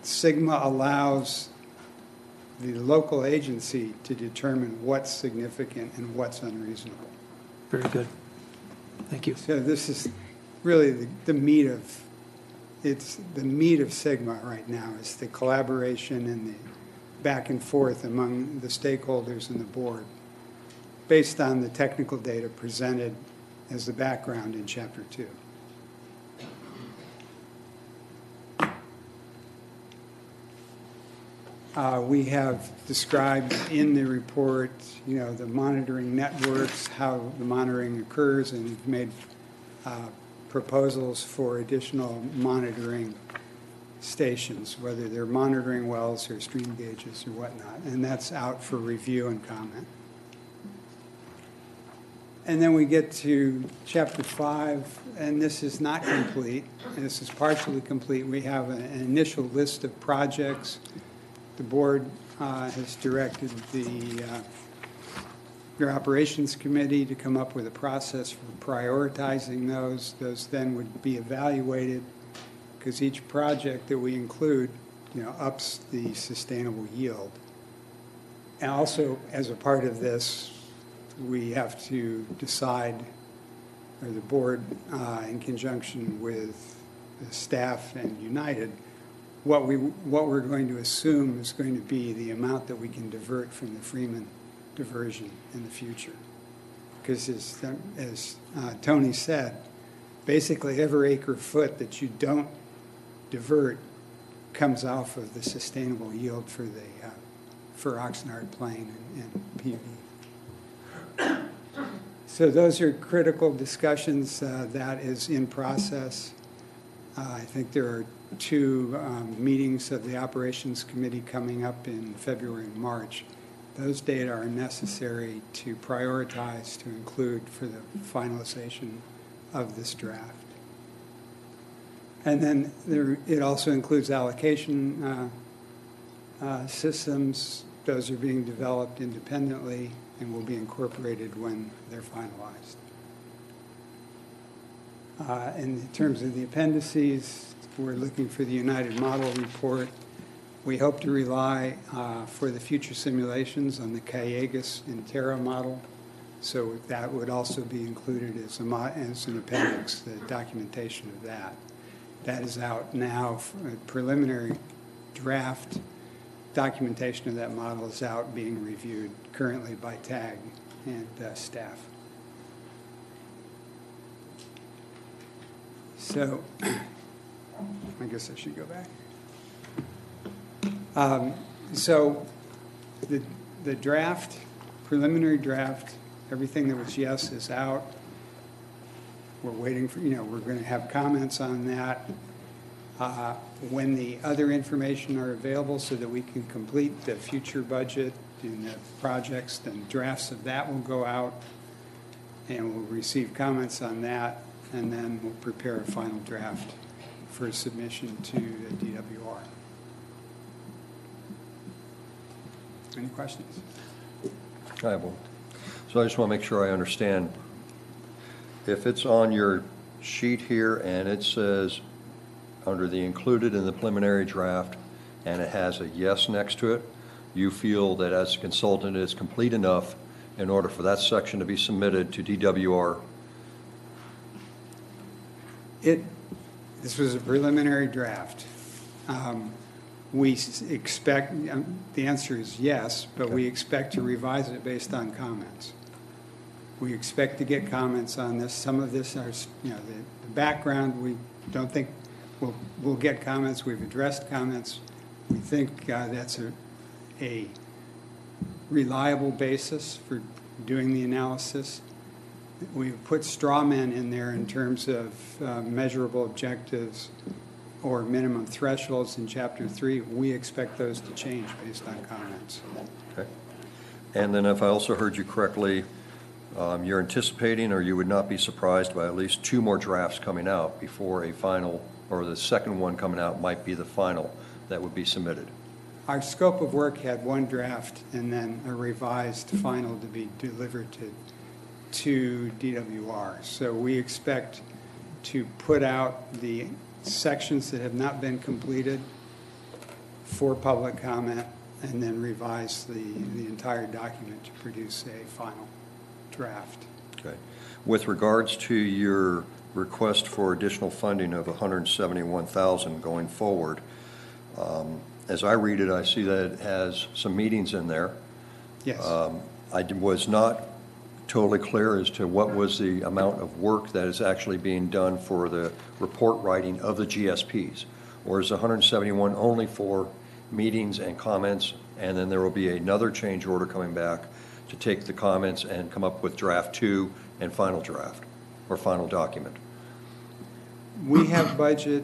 Sigma allows the local agency to determine what's significant and what's unreasonable. Very good. Thank you. So this is really the meat of Sigma right now, is the collaboration and the back and forth among the stakeholders and the board based on the technical data presented as the background in Chapter 2. We have described in the report, the monitoring networks, how the monitoring occurs, and we've made proposals for additional monitoring stations, whether they're monitoring wells or stream gauges or whatnot, and that's out for review and comment. And then we get to Chapter 5, and this is not complete. This is partially complete. We have an initial list of projects. The board has directed your operations committee to come up with a process for prioritizing those. Those then would be evaluated, because each project that we include, ups the sustainable yield. And also, as a part of this, we have to decide, or the board, in conjunction with the staff and United, what we're going to assume is going to be the amount that we can divert from the Freeman diversion in the future. Because as Tony said, basically every acre foot that you don't divert comes off of the sustainable yield for for Oxnard Plain and PV. So those are critical discussions. That is in process. I think there are two meetings of the Operations Committee coming up in February and March. Those data are necessary to prioritize, to include for the finalization of this draft. And then it also includes allocation systems. Those are being developed independently and will be incorporated when they're finalized. In terms of the appendices, we're looking for the United Model Report. We hope to rely for the future simulations on the Callegas and Terra model, so that would also be included as an appendix, the documentation of that. That is out now. A preliminary draft documentation of that model is out, being reviewed currently by TAG and staff. So I guess I should go back. So the draft, preliminary draft, everything that was yes is out. We're waiting for, we're going to have comments on that when the other information are available so that we can complete the future budget and the projects, then drafts of that will go out and we'll receive comments on that, and then we'll prepare a final draft for submission to the DWR. Any questions? I have one. So I just want to make sure I understand. If it's on your sheet here and it says under the included in the preliminary draft and it has a yes next to it, you feel that as a consultant it's complete enough in order for that section to be submitted to DWR? This was a preliminary draft. We expect, the answer is yes, but Okay. we expect to revise it based on comments. We expect to get comments on this. Some of this are, the background, we don't think we'll get comments. We've addressed comments. We think that's a reliable basis for doing the analysis. We've put straw men in there in terms of measurable objectives or minimum thresholds in Chapter 3. We expect those to change based on comments. Okay. And then if I also heard you correctly, you're anticipating, or you would not be surprised by at least 2 more drafts coming out before a final, or the second one coming out might be the final that would be submitted. Our scope of work had 1 draft and then a revised final to be delivered to DWR. So we expect to put out the sections that have not been completed for public comment and then revise the entire document to produce a final draft. Okay. With regards to your request for additional funding of $171,000 going forward, as I read it, I see that it has some meetings in there. Yes. I was not totally clear as to what was the amount of work that is actually being done for the report writing of the GSPs, or is 171 only for meetings and comments, and then there will be another change order coming back to take the comments and come up with draft 2 and final draft, or final document? We have budget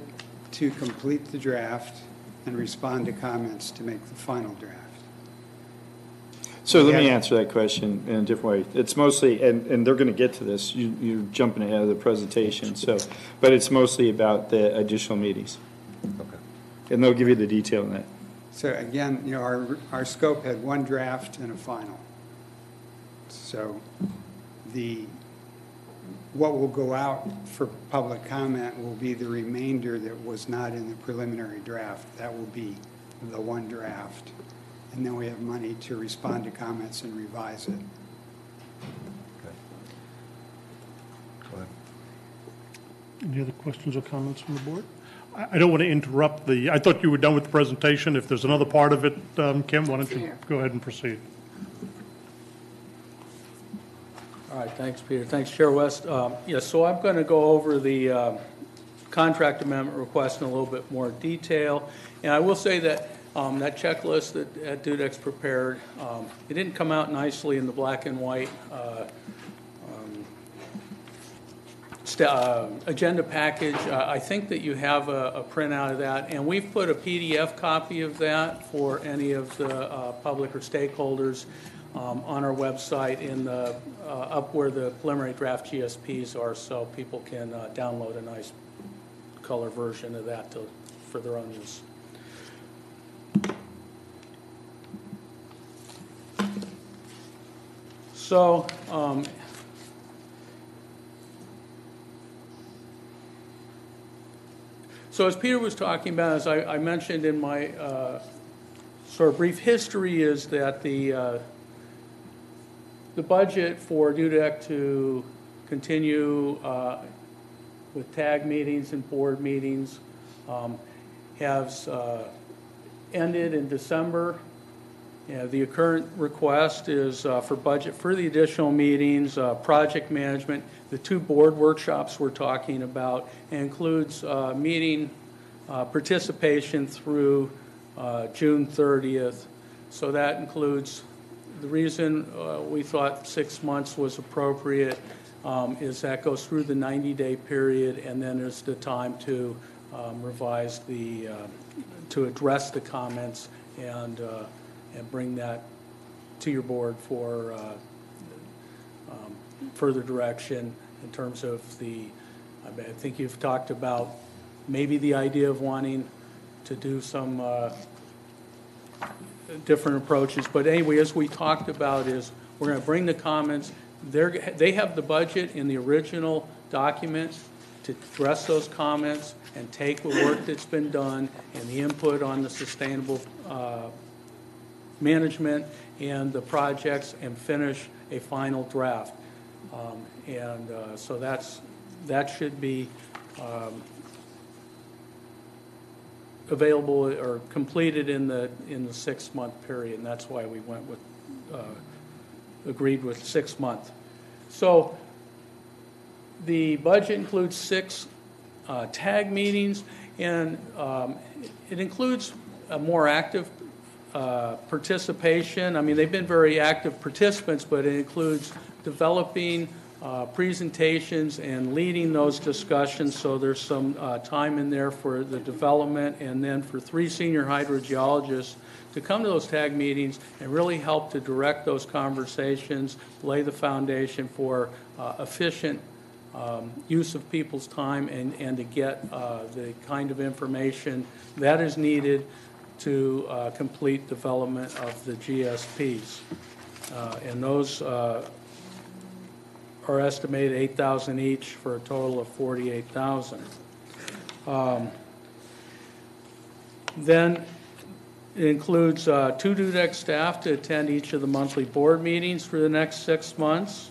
to complete the draft and respond to comments to make the final draft. So let me Yeah. answer that question in a different way. It's mostly, and they're going to get to this, you're jumping ahead of the presentation, but it's mostly about the additional meetings. Okay. And they'll give you the detail on that. So again, our scope had 1 draft and a final. So what will go out for public comment will be the remainder that was not in the preliminary draft. That will be the 1 draft. And then we have money to respond to comments and revise it. Okay. Go ahead. Any other questions or comments from the board? I don't want to interrupt I thought you were done with the presentation. If there's another part of it, Kim, why don't you go ahead and proceed? All right, thanks, Peter. Thanks, Chair West. So I'm going to go over the contract amendment request in a little bit more detail. And I will say that that checklist that Dudek's prepared, it didn't come out nicely in the black and white agenda package. I think that you have a printout of that, and we've put a PDF copy of that for any of the public or stakeholders on our website in the up where the preliminary draft GSPs are, so people can download a nice color version of that for their own use. So, so as Peter was talking about, as I mentioned in my sort of brief history, is that the budget for Dudek to continue with TAG meetings and board meetings has ended in December. Yeah, the current request is for budget for the additional meetings, project management, the 2 board workshops we're talking about, includes meeting participation through June 30th. So that includes, the reason we thought 6 months was appropriate is that goes through the 90-day period, and then there's the time to revise to address the comments and bring that to your board for further direction in terms of I think you've talked about maybe the idea of wanting to do some different approaches. But anyway, as we talked about, is we're going to bring the comments. They have the budget in the original document to address those comments and take the work that's been done and the input on the sustainable management and the projects and finish a final draft. So that should be available or completed in the 6-month period, and that's why we went with agreed with 6 months. So the budget includes 6 TAG meetings, and it includes a more active participation. I mean, they've been very active participants, but it includes developing presentations and leading those discussions. So there's some time in there for the development, and then for 3 senior hydrogeologists to come to those TAG meetings and really help to direct those conversations, lay the foundation for efficient use of people's time and to get the kind of information that is needed to complete development of the GSPs. And those are estimated 8,000 each for a total of 48,000. Then it includes 2 Dudek staff to attend each of the monthly board meetings for the next 6 months,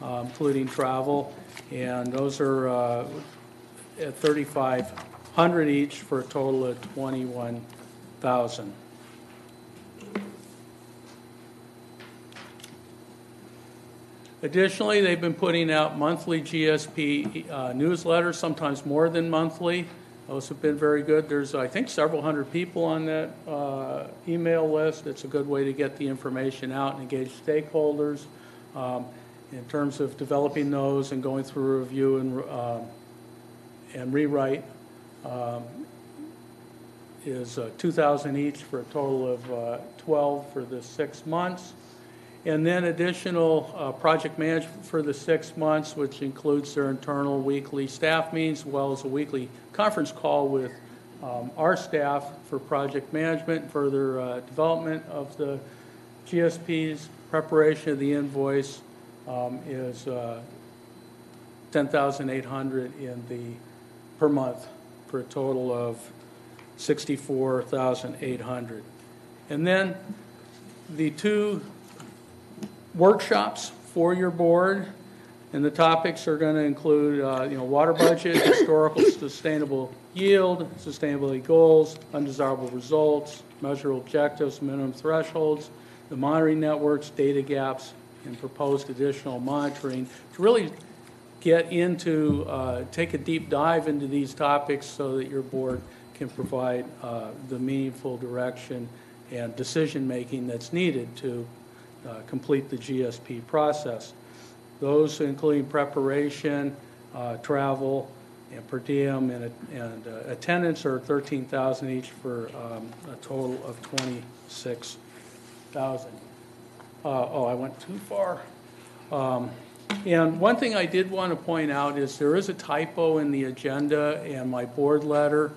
including travel, and those are at 3,500 each for a total of 21,000. Additionally, they've been putting out monthly GSP newsletters, sometimes more than monthly. Those have been very good. There's, I think, several hundred people on that email list. It's a good way to get the information out and engage stakeholders in terms of developing those and going through a review and rewrite. Is 2,000 each for a total of 12 for the 6 months. And then additional project management for the 6 months, which includes their internal weekly staff meetings, as well as a weekly conference call with our staff for project management, further development of the GSPs. Preparation of the invoice is 10,800 per month for a total of 64,800. And then the 2 workshops for your board, and the topics are going to include water budget, historical sustainable yield, sustainability goals, undesirable results, measurable objectives, minimum thresholds, the monitoring networks, data gaps, and proposed additional monitoring to really get into, take a deep dive into these topics so that your board can provide the meaningful direction and decision-making that's needed to complete the GSP process. Those including preparation, travel, and per diem and attendance are $13,000 each for a total of $26,000. Oh, I went too far. And one thing I did want to point out is there is a typo in the agenda and my board letter.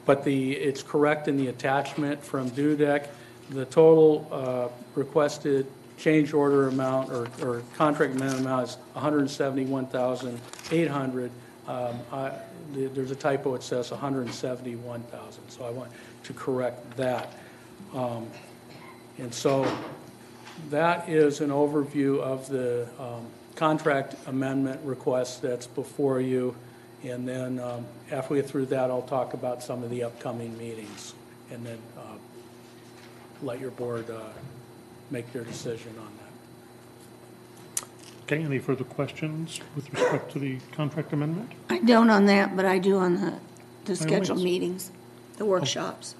But it's correct in the attachment from DUDEC. The total requested change order amount or contract amendment amount is $171,800. There's a typo, it says $171,000, so I want to correct that. And so that is an overview of the contract amendment request that's before you. And then after we get through that, I'll talk about some of the upcoming meetings and then let your board make their decision on that. Okay, any further questions with respect to the contract amendment? I don't on that, but I do on the scheduled ways. meetings, the workshops.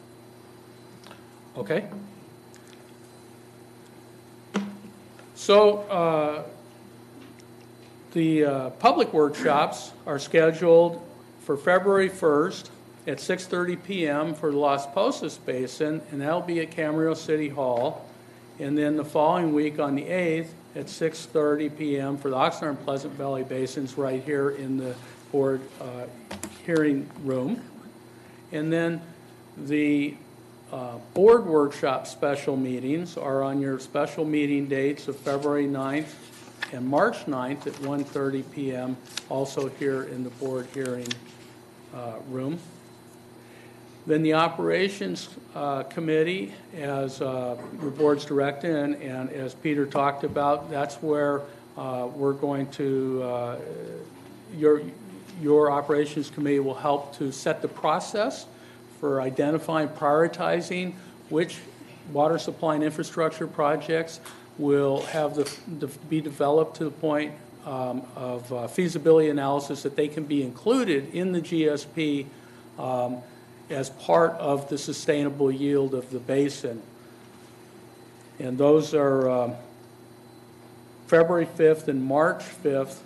Okay? So the public workshops are scheduled for February 1st at 6:30 p.m. for the Las Posas Basin, and that'll be at Camarillo City Hall. And then the following week on the 8th at 6:30 p.m. for the Oxnard and Pleasant Valley Basins right here in the board hearing room. And then the board workshop special meetings are on your special meeting dates of February 9th and March 9th at 1:30 p.m. also here in the board hearing room. Then the operations committee, as your board's directed, and as Peter talked about, that's where we're going to, your operations committee will help to set the process for identifying, prioritizing which water supply and infrastructure projects will have be developed to the point of feasibility analysis that they can be included in the GSP as part of the sustainable yield of the basin. And those are February 5th and March 5th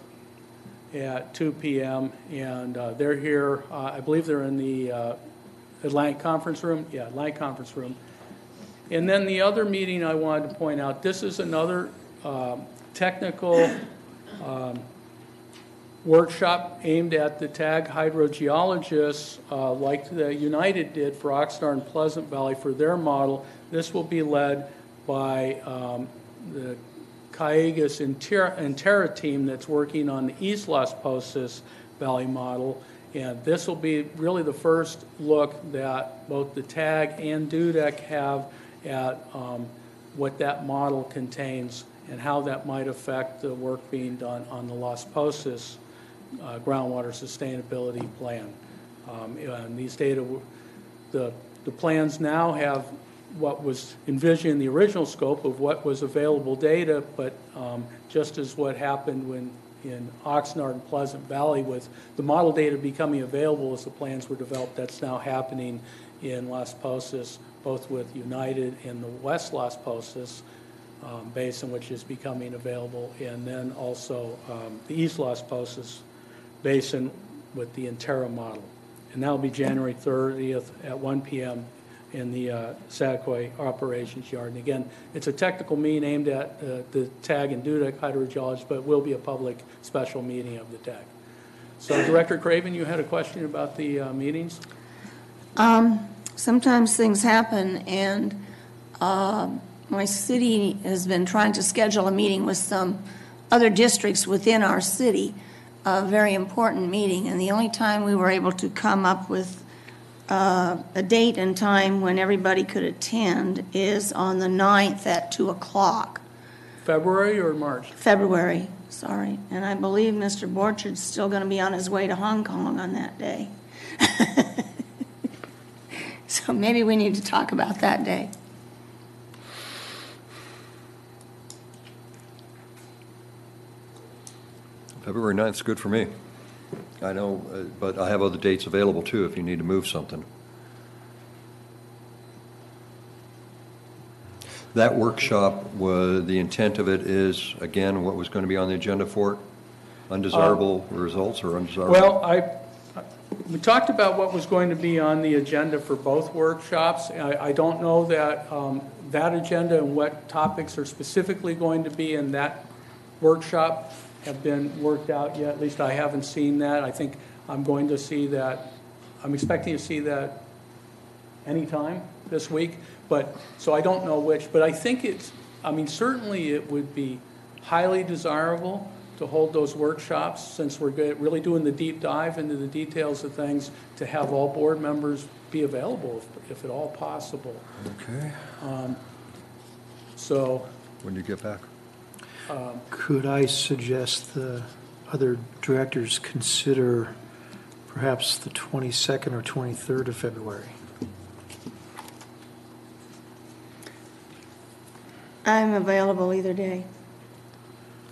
at 2 p.m. And they're here, I believe they're in the Atlantic Conference Room. Yeah, Atlantic Conference Room. And then the other meeting I wanted to point out, this is another technical workshop aimed at the TAG hydrogeologists like the United did for Oxnard and Pleasant Valley for their model. This will be led by the Callegas and Terra team that's working on the East Las Posas Valley model. And this will be really the first look that both the TAG and DUDEC have at what that model contains and how that might affect the work being done on the Las Posas groundwater sustainability plan. And these data, the plans now have what was envisioned in the original scope of what was available data, but just as what happened when in Oxnard and Pleasant Valley with the model data becoming available as the plans were developed, that's now happening in Las Posas, both with United and the West Las Posas basin, which is becoming available, and then also the East Las Posas basin with the Intera model. And that'll be January 30th at 1 p.m. in the Sataquai operations yard. And again, it's a technical meeting aimed at the TAG and DUDEC hydrogeologists, but it will be a public special meeting of the TAG. So Director Craven, you had a question about the meetings? Sometimes things happen, and my city has been trying to schedule a meeting with some other districts within our city, a very important meeting, and the only time we were able to come up with a date and time when everybody could attend is on the 9th at 2 o'clock. February or March? February, sorry. And I believe Mr. Borchard's still going to be on his way to Hong Kong on that day. So maybe we need to talk about that day. February 9th is good for me. I know, but I have other dates available too if you need to move something. That workshop, the intent of it is, again, what was going to be on the agenda for it? Undesirable results or undesirable? Well, we talked about what was going to be on the agenda for both workshops. I don't know that that agenda and what topics are specifically going to be in that workshop have been worked out yet. At least I haven't seen that. I think I'm going to see that. I'm expecting to see that anytime this week. But so I don't know which. But I think certainly it would be highly desirable to hold those workshops, since we're really doing the deep dive into the details of things, to have all board members be available if at all possible. Okay. So. When do you get back? Could I suggest the other directors consider perhaps the 22nd or 23rd of February? I'm available either day.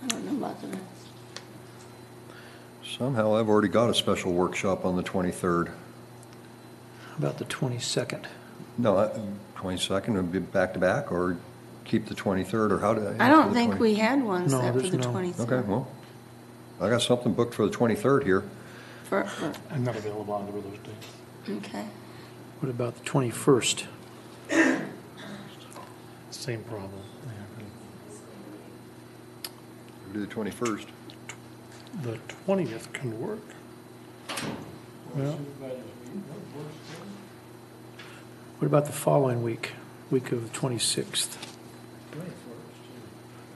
I don't know about the rest. Somehow I've already got a special workshop on the 23rd. How about the 22nd? No, 22nd would be back to back, or keep the 23rd, or how do I? I don't think we had one No, set for there's the no. 23rd. Okay, well, I got something booked for the 23rd here. I'm not available on either of those days. Okay. What about the 21st? Same problem. Do the 21st. The 20th can work. Well, What about the following week of the 26th?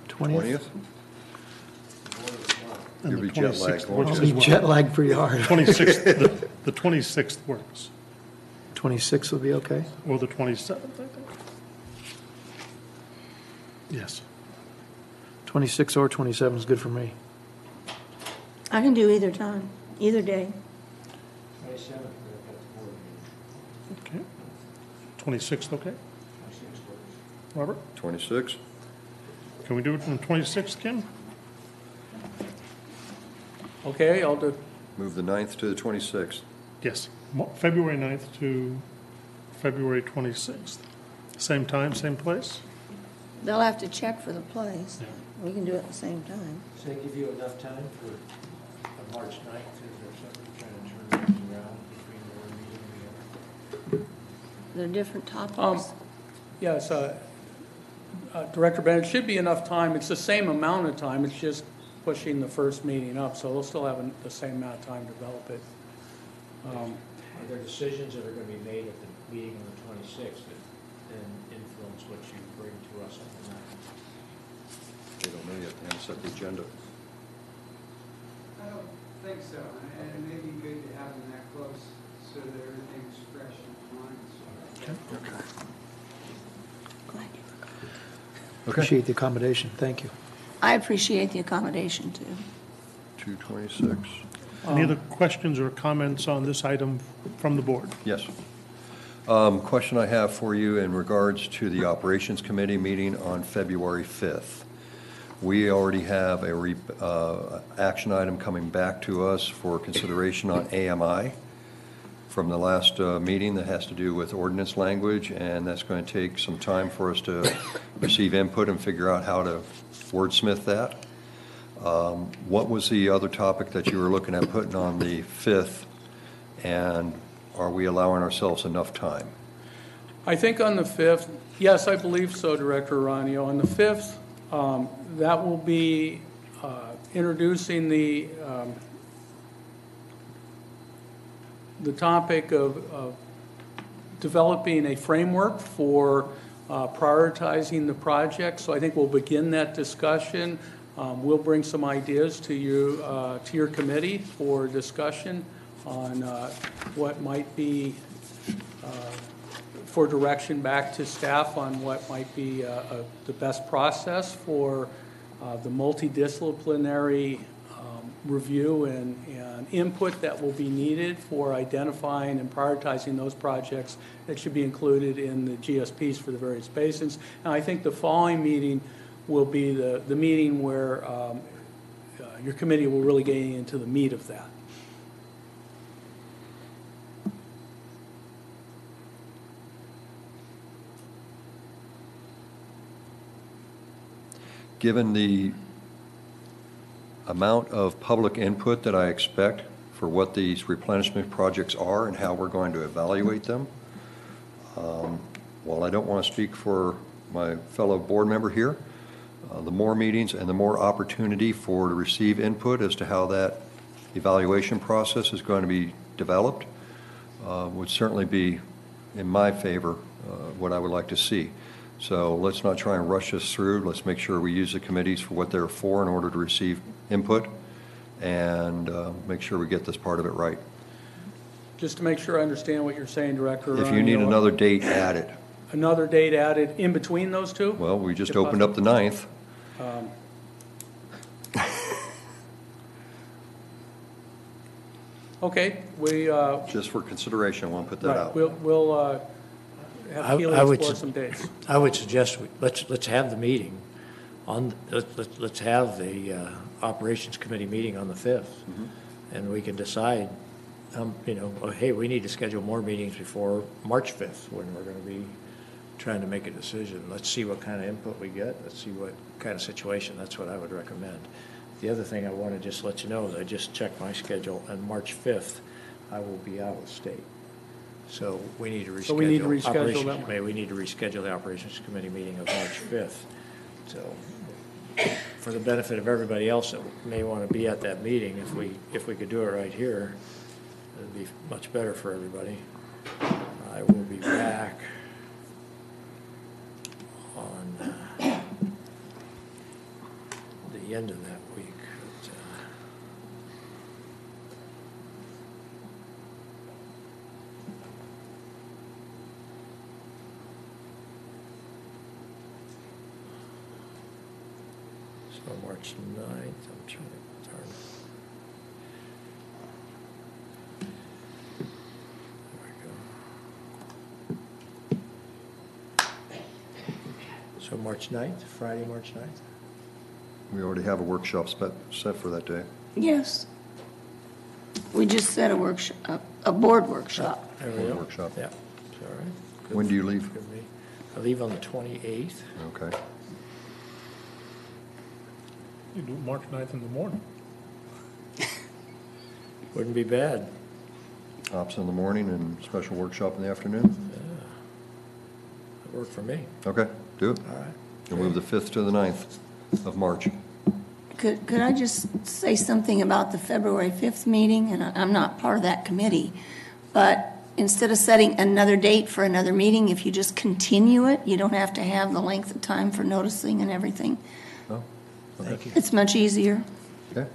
20th? 20th? and You'll the be jet 26th lagged, won't works you? as well. Jet lagged pretty hard. 26th, the 26th works, 26th will be okay? or the 27th, I think. Yes. 26 or 27 is good for me. I can do either time, either day. Okay. 26th, okay? Robert, 26th? can we do it on the 26th, Kim? Okay, I'll do. Move the 9th to the 26th. Yes. February 9th to February 26th. Same time, same place? They'll have to check for the place. We can do it at the same time. Does that give you enough time for March 9th? Is there something trying to turn things around between the one meeting and the other? They're different topics. Yes, Director Bennett, it should be enough time. It's the same amount of time. It's just pushing the first meeting up, so they'll still have the same amount of time to develop it. Are there decisions that are going to be made at the meeting on the 26th that then influence what you bring to us on the 9th? They don't know yet, they haven't set the agenda. I don't think so, and it may be good to have them that close so that everything's fresh in mind. Glad you forgot. Appreciate the accommodation. Thank you. I appreciate the accommodation, too. 226. Any other questions or comments on this item from the board? Yes. Question I have for you in regards to the Operations Committee meeting on February 5th. We already have a action item coming back to us for consideration on AMI from the last meeting that has to do with ordinance language, and that's going to take some time for us to receive input and figure out how to wordsmith that. What was the other topic that you were looking at putting on the 5th, and are we allowing ourselves enough time? I think on the 5th, yes, I believe so, Director Aranio. On the 5th, that will be introducing the topic of developing a framework for prioritizing the project. So I think we'll begin that discussion. We'll bring some ideas to you, to your committee for discussion on what might be for direction back to staff on what might be the best process for the multidisciplinary review and input that will be needed for identifying and prioritizing those projects that should be included in the GSPs for the various basins. And I think the following meeting will be the meeting where your committee will really get into the meat of that. Given the amount of public input that I expect for what these replenishment projects are and how we're going to evaluate them, while I don't want to speak for my fellow board member here, the more meetings and the more opportunity to receive input as to how that evaluation process is going to be developed would certainly be, in my favor, what I would like to see. So let's not try and rush this through. Let's make sure we use the committees for what they're for in order to receive input and make sure we get this part of it right. Just to make sure I understand what you're saying, Director. If you need another date added. Another date added in between those two? Well, we just If opened up the 9th. Okay, we, Just for consideration, I want to put that right, out. we'll have Keely I would explore su- some dates. I would suggest, let's have the meeting on, let's have the Operations Committee meeting on the 5th. And we can decide, hey, we need to schedule more meetings before March 5th when we're going to be trying to make a decision. Let's see what kind of input we get. Let's see what kind of situation. That's what I would recommend. The other thing I want to just let you know is I just checked my schedule, and March 5th, I will be out of state. So we need to reschedule. So we need to reschedule Operations that one. Committee. We need to reschedule the Operations Committee meeting of March 5th. So for the benefit of everybody else that may want to be at that meeting, if we could do it right here, it'd be much better for everybody. I will be back on the end of that week. So March 9th, I'm trying to turn. There we go. So March 9th, Friday, March 9th? We already have a workshop set for that day. Yes. We just set a workshop, a board workshop. There we Board go. workshop. Yeah, it's all right. Good. When do you leave? Good me. I leave on the 28th. Okay. You do March 9th in the morning. Wouldn't be bad. Ops in the morning and special workshop in the afternoon? That worked for me. Okay, do it. All right. We'll move the 5th to the 9th of March. Could I just say something about the February 5th meeting? And I'm not part of that committee, but instead of setting another date for another meeting, if you just continue it, you don't have to have the length of time for noticing and everything. Oh, Thank you. It's much easier. okay.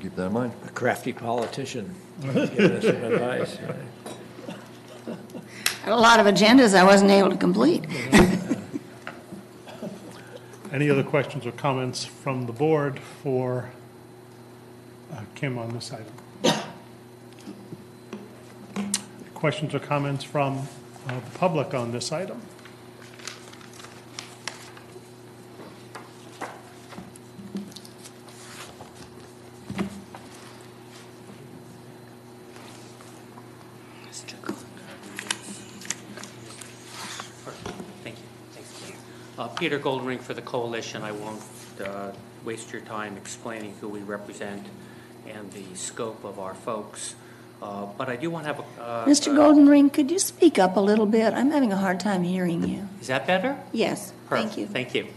Keep that in mind. A crafty politician giving us some advice. A lot of agendas I wasn't able to complete. Any other questions or comments from the board for Kim on this item? Questions or comments from the public on this item? Thank you. Thanks, Keith. Peter Goldring for the Coalition. I won't waste your time explaining who we represent and the scope of our folks. But I do want to have a... Mr. Goldenring, could you speak up a little bit? I'm having a hard time hearing you. Is that better? Yes, thank you. Thank you.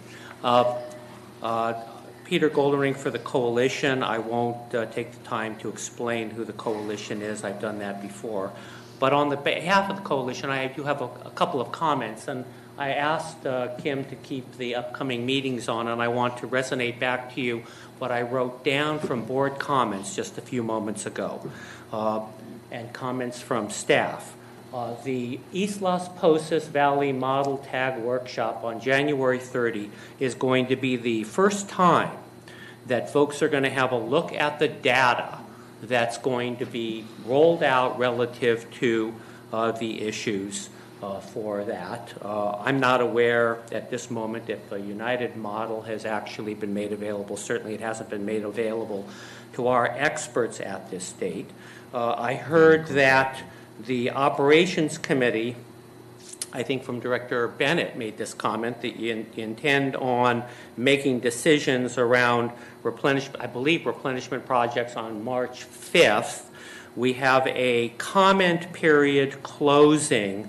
Peter Goldring for the Coalition. I won't take the time to explain who the Coalition is. I've done that before. But on the behalf of the Coalition, I do have a couple of comments. And I asked Kim to keep the upcoming meetings on, and I want to resonate back to you what I wrote down from board comments just a few moments ago, and comments from staff. The East Las Posas Valley Model Tag Workshop on January 30 is going to be the first time that folks are going to have a look at the data that's going to be rolled out relative to the issues for that. I'm not aware at this moment if a United model has actually been made available. Certainly it hasn't been made available to our experts at this date. I heard that the Operations Committee, I think from Director Bennett, made this comment that you intend on making decisions around replenishment projects on March 5th. We have a comment period closing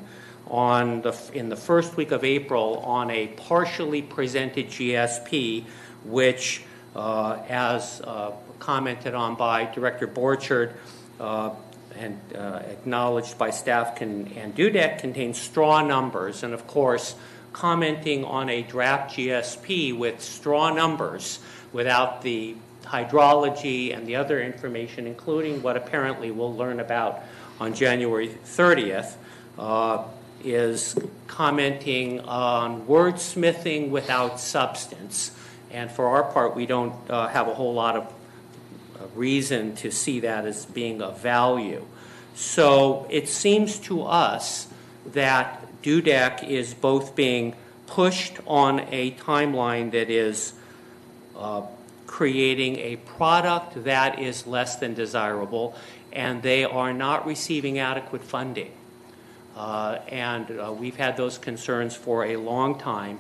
in the first week of April on a partially presented GSP, which, as commented on by Director Borchard and acknowledged by staff and DUDEC, contains straw numbers. And of course, commenting on a draft GSP with straw numbers without the hydrology and the other information, including what apparently we'll learn about on January 30th, is commenting on wordsmithing without substance. And for our part, we don't have a whole lot of reason to see that as being of value. So it seems to us that DUDEC is both being pushed on a timeline that is creating a product that is less than desirable, and they are not receiving adequate funding. And we've had those concerns for a long time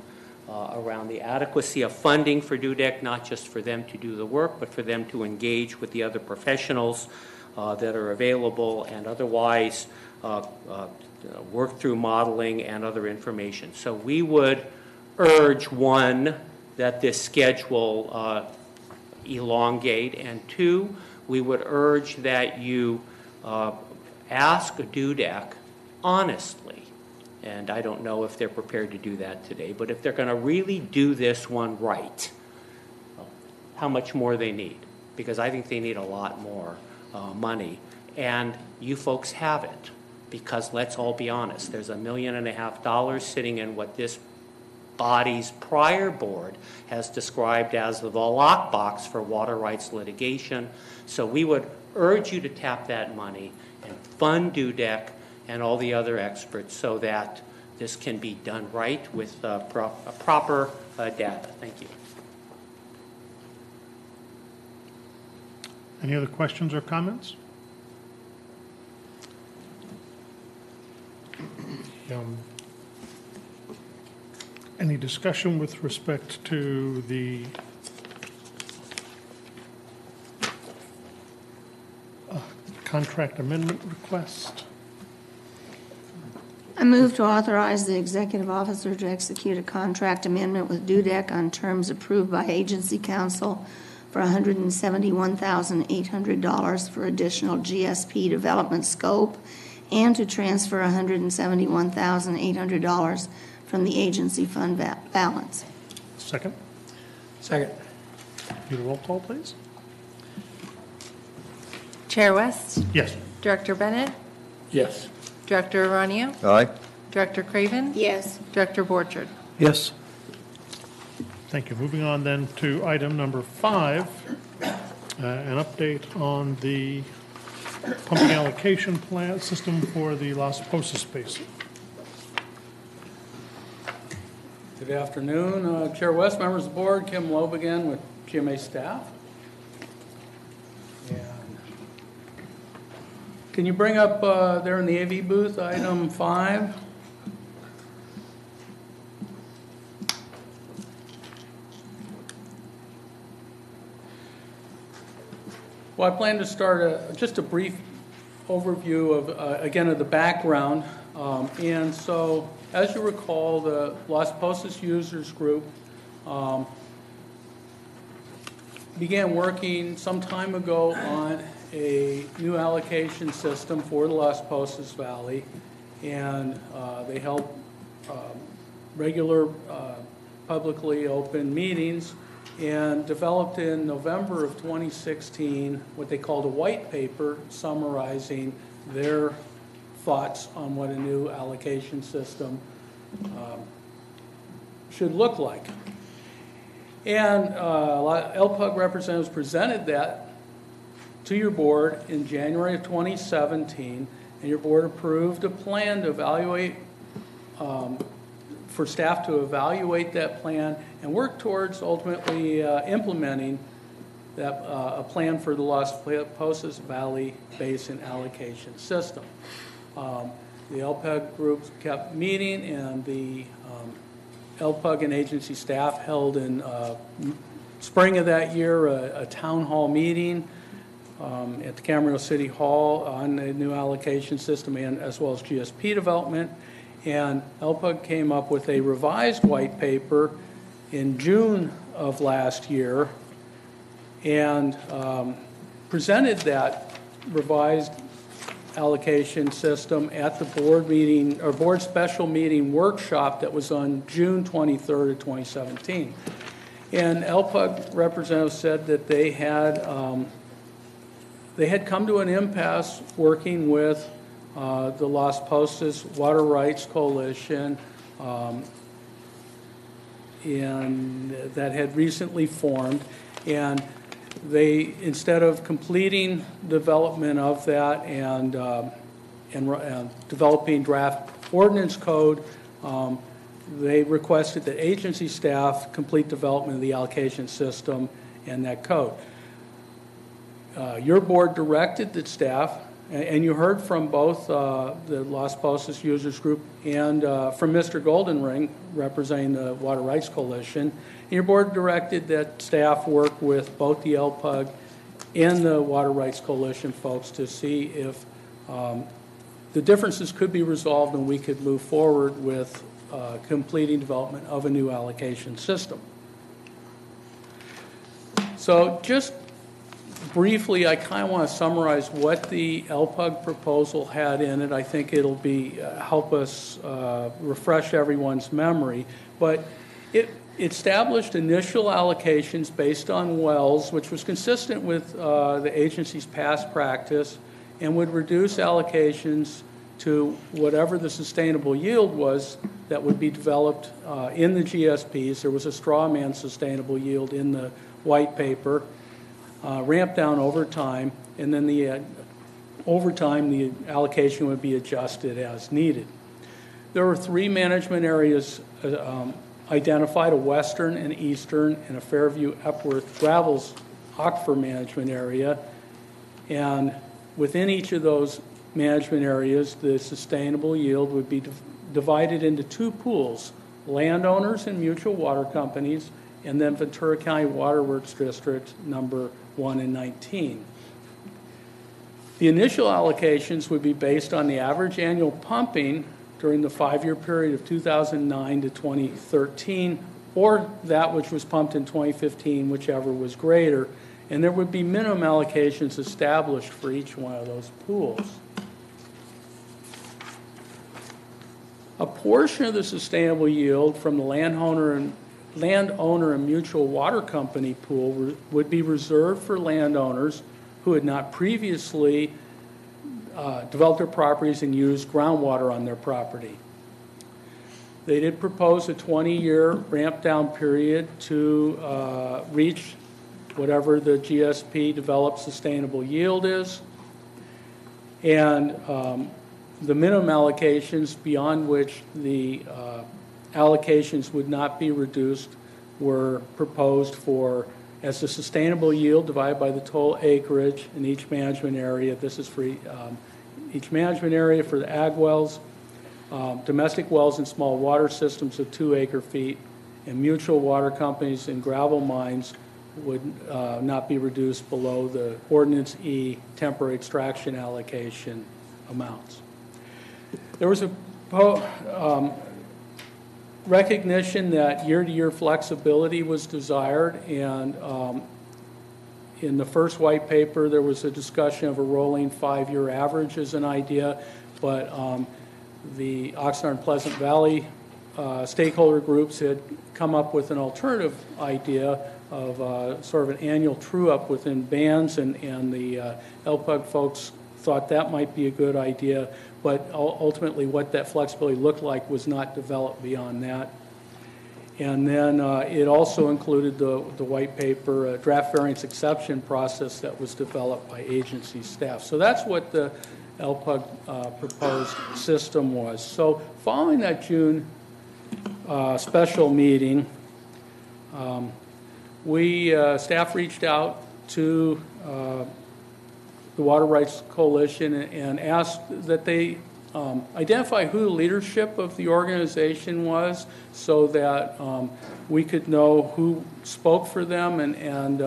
around the adequacy of funding for DUDEC, not just for them to do the work, but for them to engage with the other professionals that are available and otherwise work through modeling and other information. So we would urge, one, that this schedule elongate, and two, we would urge that you ask DUDEC honestly, and I don't know if they're prepared to do that today, but if they're going to really do this one right, how much more they need, because I think they need a lot more money, and you folks have it, because let's all be honest, there's $1.5 million sitting in what this body's prior board has described as the lockbox for water rights litigation. So we would urge you to tap that money and fund DUDEC and all the other experts so that this can be done right with proper data. Thank you. Any other questions or comments? Any discussion with respect to the contract amendment request? I move to authorize the executive officer to execute a contract amendment with DUDEC on terms approved by agency counsel for $171,800 for additional GSP development scope, and to transfer $171,800 from the agency fund balance. Second. Second. Need a roll call, please? Chair West, Yes. Director Bennett, Yes. Director Aranio, Aye. Director Craven, Yes. Director Borchard. Yes. Thank you. Moving on then to item number 5, an update on the pumping allocation plan system for the Las Posas Basin. Good afternoon, Chair West, members of the board, Kim Loeb again with GMA staff. And can you bring up there in the AV booth, item 5? Well, I plan to start just a brief overview of, again, of the background. And so, as you recall, the Las Posas Users Group began working some time ago on a new allocation system for the Las Posas Valley, and they held regular publicly open meetings and developed in November of 2016 what they called a white paper summarizing their thoughts on what a new allocation system should look like. And LPUG representatives presented that to your board in January of 2017, and your board approved a plan to evaluate for staff to evaluate that plan and work towards ultimately implementing that, a plan for the Los Posas Valley Basin allocation system. The LPEG groups kept meeting, and the LPEG and agency staff held in spring of that year a town hall meeting at the Camarillo City Hall on the new allocation system, and as well as GSP development. And LPEG came up with a revised white paper in June of last year and presented that revised allocation system at the board meeting, or board special meeting workshop that was on June 23rd of 2017. And LPEG representatives said that they had come to an impasse working with the Las Posas Water Rights Coalition, and that had recently formed, and they, instead of completing development of that and developing draft ordinance code, they requested that agency staff complete development of the allocation system and that code. Your board directed that staff, and you heard from both the Las Posas Users Group and from Mr. Goldenring, representing the Water Rights Coalition. And your board directed that staff work with both the LPEG and the Water Rights Coalition folks to see if the differences could be resolved and we could move forward with completing development of a new allocation system. So just briefly, I kind of want to summarize what the LPEG proposal had in it. I think it'll be help us refresh everyone's memory. But it established initial allocations based on wells, which was consistent with the agency's past practice, and would reduce allocations to whatever the sustainable yield was that would be developed in the GSPs. There was a straw man sustainable yield in the white paper. Ramp down over time, and then over time the allocation would be adjusted as needed. There were three management areas identified: a western, an eastern, and a Fairview-Epworth Gravels aquifer management area. And within each of those management areas, the sustainable yield would be divided into two pools: landowners and mutual water companies, and then Ventura County Waterworks District number 1 and 19. The initial allocations would be based on the average annual pumping during the 5-year period of 2009 to 2013, or that which was pumped in 2015, whichever was greater, and there would be minimum allocations established for each one of those pools. A portion of the sustainable yield from the landowner and mutual water company pool would be reserved for landowners who had not previously developed their properties and used groundwater on their property. They did propose a 20-year ramp down period to reach whatever the GSP developed sustainable yield is, and the minimum allocations beyond which the allocations would not be reduced were proposed for as the sustainable yield divided by the total acreage in each management area. This is for each management area for the ag wells, domestic wells and small water systems of 2 acre-feet, and mutual water companies and gravel mines would not be reduced below the Ordinance E temporary extraction allocation amounts. There was a recognition that year-to-year flexibility was desired, and in the first white paper there was a discussion of a rolling 5-year average as an idea, but the Oxnard and Pleasant Valley stakeholder groups had come up with an alternative idea of sort of an annual true-up within bands, and the LPEG folks thought that might be a good idea, but ultimately what that flexibility looked like was not developed beyond that. And then it also included the white paper draft variance exception process that was developed by agency staff. So that's what the LPUG proposed system was. So following that June special meeting, staff reached out to the Water Rights Coalition and asked that they identify who the leadership of the organization was so that we could know who spoke for them and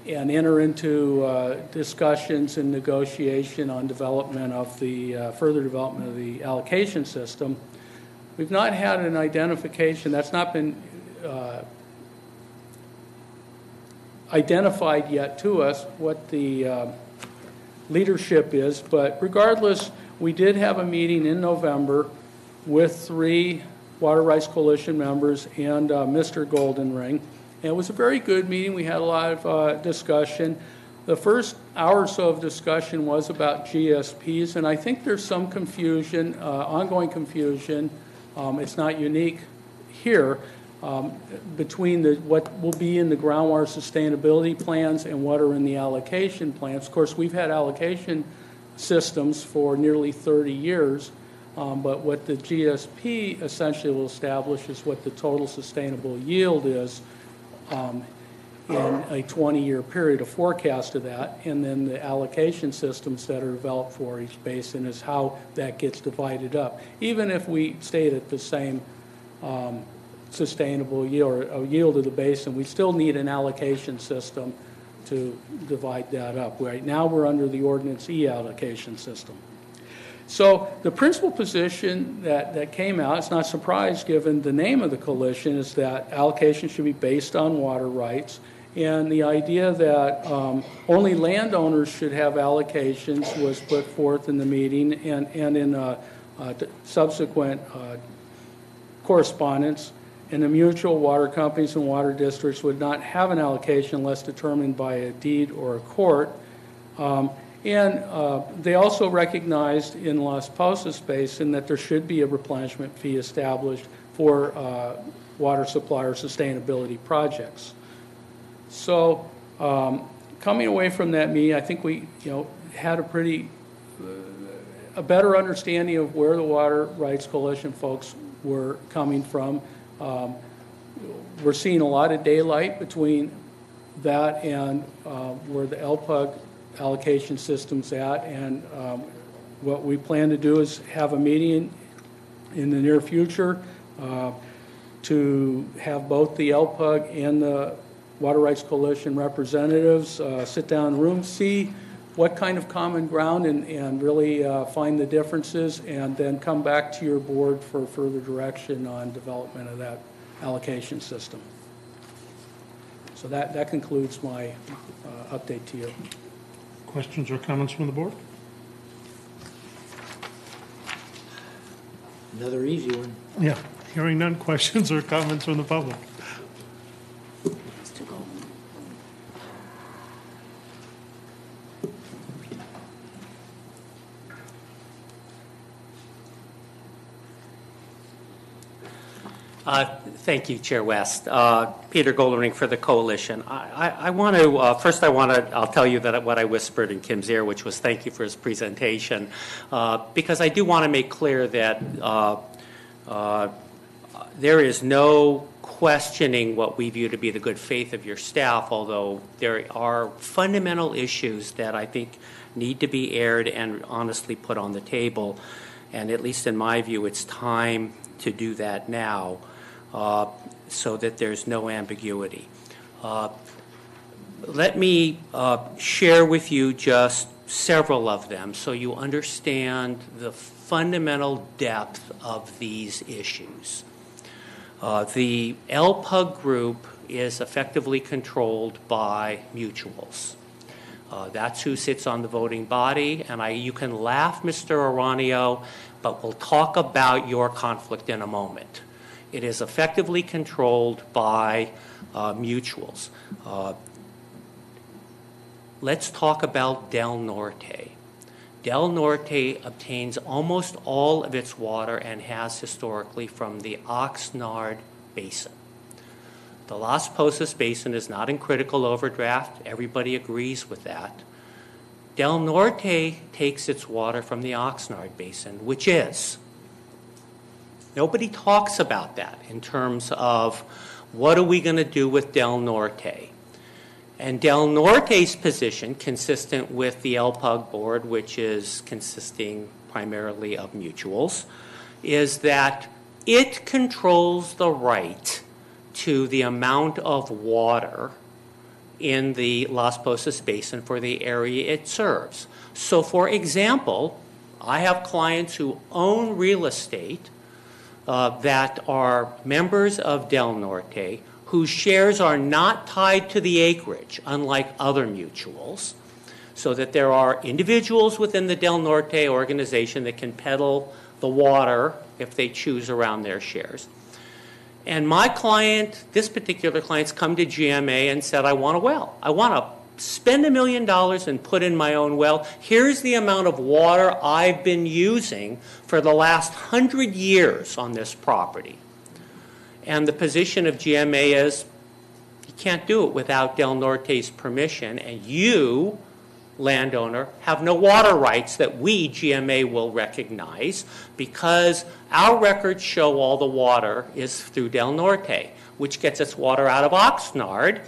enter into discussions and negotiation on development of the further development of the allocation system. We've not had an identification. That's not been identified yet to us what the leadership is, but regardless, we did have a meeting in November with 3 Water Rights Coalition members and Mr. Goldenring. And it was a very good meeting. We had a lot of discussion. The first hour or so of discussion was about GSPs, and I think there's some confusion, ongoing confusion. It's not unique here. Between what will be in the groundwater sustainability plans and what are in the allocation plans. Of course, we've had allocation systems for nearly 30 years, but what the GSP essentially will establish is what the total sustainable yield is in a 20-year period, a forecast of that, and then the allocation systems that are developed for each basin is how that gets divided up. Even if we stayed at the same sustainable yield or yield of the basin, we still need an allocation system to divide that up. Right now we're under the Ordinance E allocation system. So the principal position that came out, it's not a surprise given the name of the coalition, is that allocation should be based on water rights, and the idea that only landowners should have allocations was put forth in the meeting and in subsequent correspondence. And the mutual water companies and water districts would not have an allocation unless determined by a deed or a court. They also recognized in Las Posas Basin that there should be a replenishment fee established for water supply or sustainability projects. So coming away from that meeting, I think we had a better understanding of where the Water Rights Coalition folks were coming from. We're seeing a lot of daylight between that and where the LPUG allocation system's at, and what we plan to do is have a meeting in the near future to have both the LPUG and the Water Rights Coalition representatives sit down in the room, see what kind of common ground and really find the differences, and then come back to your board for further direction on development of that allocation system. So that concludes my update to you. Questions or comments from the board? Another easy one. Yeah, hearing none. Questions or comments from the public? Thank you, Chair West. Peter Goldering for the Coalition. I want to, first I'll tell you that what I whispered in Kim's ear, which was thank you for his presentation, because I do want to make clear that there is no questioning what we view to be the good faith of your staff, although there are fundamental issues that I think need to be aired and honestly put on the table. And at least in my view, it's time to do that now. So that there's no ambiguity. Let me share with you just several of them so you understand the fundamental depth of these issues. The LPUG group is effectively controlled by mutuals. That's who sits on the voting body, and you can laugh, Mr. Aranio, but we'll talk about your conflict in a moment. It is effectively controlled by mutuals. Let's talk about Del Norte. Del Norte obtains almost all of its water and has historically from the Oxnard Basin. The Las Posas Basin is not in critical overdraft. Everybody agrees with that. Del Norte takes its water from the Oxnard Basin, which is. Nobody talks about that in terms of what are we going to do with Del Norte. And Del Norte's position, consistent with the LPUG board, which is consisting primarily of mutuals, is that it controls the right to the amount of water in the Las Posas Basin for the area it serves. So, for example, I have clients who own real estate that are members of Del Norte whose shares are not tied to the acreage, unlike other mutuals, so that there are individuals within the Del Norte organization that can peddle the water if they choose around their shares. And my client, this particular client's come to GMA and said, I want a well. I want to spend $1 million and put in my own well. Here's the amount of water I've been using for the last 100 years on this property. And the position of GMA is you can't do it without Del Norte's permission, and you, landowner, have no water rights that we, GMA, will recognize because our records show all the water is through Del Norte, which gets its water out of Oxnard,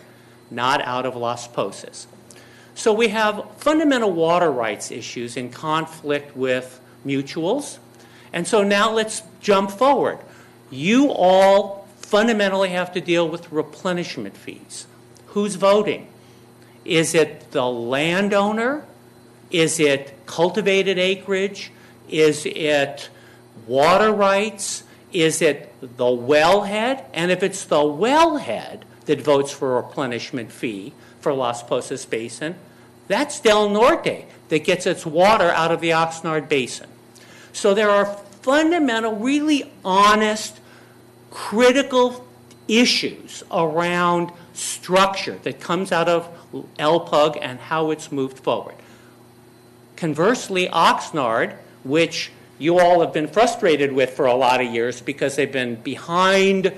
not out of Las Posas. So we have fundamental water rights issues in conflict with mutuals. And so now let's jump forward. You all fundamentally have to deal with replenishment fees. Who's voting? Is it the landowner? Is it cultivated acreage? Is it water rights? Is it the wellhead? And if it's the wellhead that votes for a replenishment fee for Las Posas Basin, that's Del Norte that gets its water out of the Oxnard Basin. So there are fundamental, really honest, critical issues around structure that comes out of LPUG and how it's moved forward. Conversely, Oxnard, which you all have been frustrated with for a lot of years because they've been behind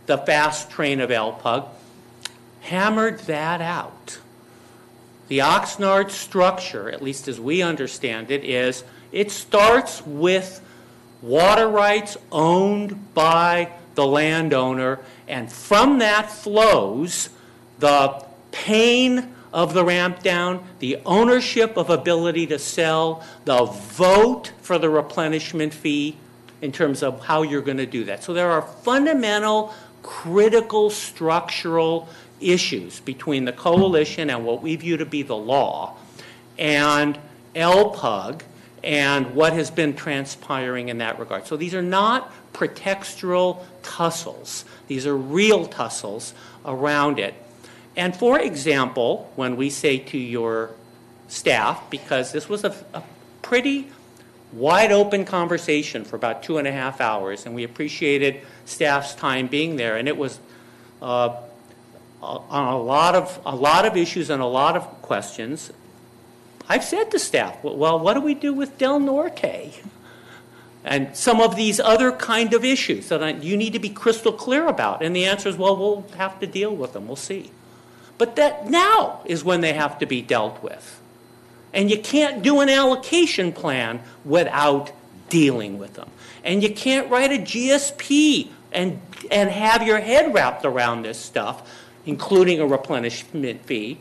the fast train of LPUG, hammered that out. The Oxnard structure, at least as we understand it, is it starts with water rights owned by the landowner, and from that flows the pain of the ramp down, the ownership of ability to sell, the vote for the replenishment fee in terms of how you're going to do that. So there are fundamental, critical, structural issues between the coalition and what we view to be the law and LPUG and what has been transpiring in that regard. So these are not pretextual tussles. These are real tussles around it. And for example, when we say to your staff, because this was a pretty wide open conversation for about 2.5 hours, and we appreciated staff's time being there, and it was on a lot of issues and a lot of questions. I've said to staff, well, what do we do with Del Norte? And some of these other kind of issues that you need to be crystal clear about. And the answer is, well, we'll have to deal with them. We'll see. But that now is when they have to be dealt with. And you can't do an allocation plan without dealing with them. And you can't write a GSP and have your head wrapped around this stuff, including a replenishment fee,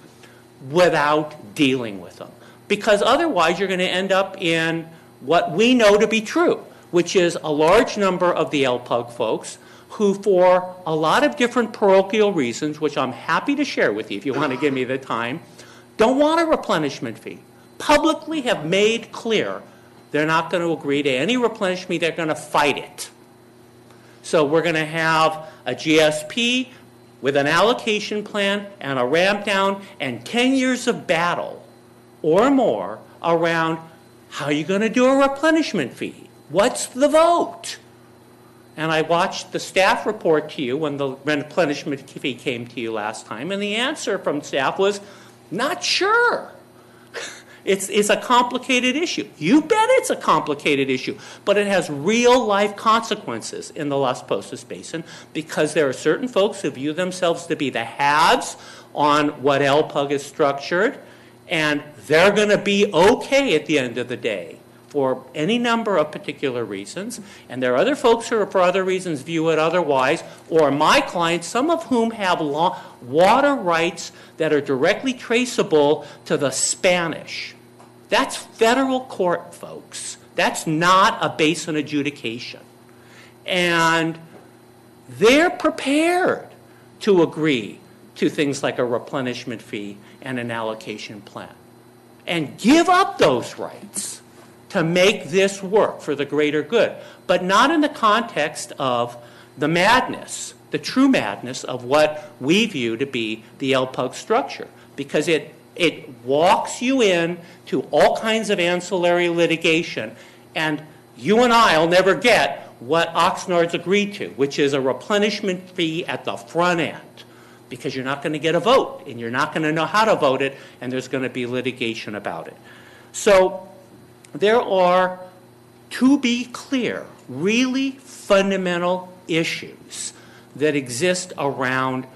without dealing with them. Because otherwise you're going to end up in what we know to be true, which is a large number of the LPUG folks who, for a lot of different parochial reasons, which I'm happy to share with you if you want to give me the time, don't want a replenishment fee. Publicly have made clear they're not going to agree to any replenishment, they're going to fight it. So we're going to have a GSP with an allocation plan and a ramp down and 10 years of battle or more around how are you going to do a replenishment fee? What's the vote? And I watched the staff report to you when the replenishment fee came to you last time, and the answer from staff was, not sure. It's a complicated issue. You bet it's a complicated issue, but it has real life consequences in the Las Posas Basin because there are certain folks who view themselves to be the haves on what LPUG is structured, And they're going to be okay at the end of the day for any number of particular reasons. And there are other folks who, for other reasons, view it otherwise, or my clients, some of whom have water rights that are directly traceable to the Spanish. That's federal court, folks. That's not a basin adjudication. And they're prepared to agree to things like a replenishment fee and an allocation plan and give up those rights to make this work for the greater good, but not in the context of the madness, the true madness of what we view to be the LPUG structure, because it walks you in to all kinds of ancillary litigation, and you and I will never get what Oxnard's agreed to, which is a replenishment fee at the front end, because you're not going to get a vote, and you're not going to know how to vote it, and there's going to be litigation about it. So there are, to be clear, really fundamental issues that exist around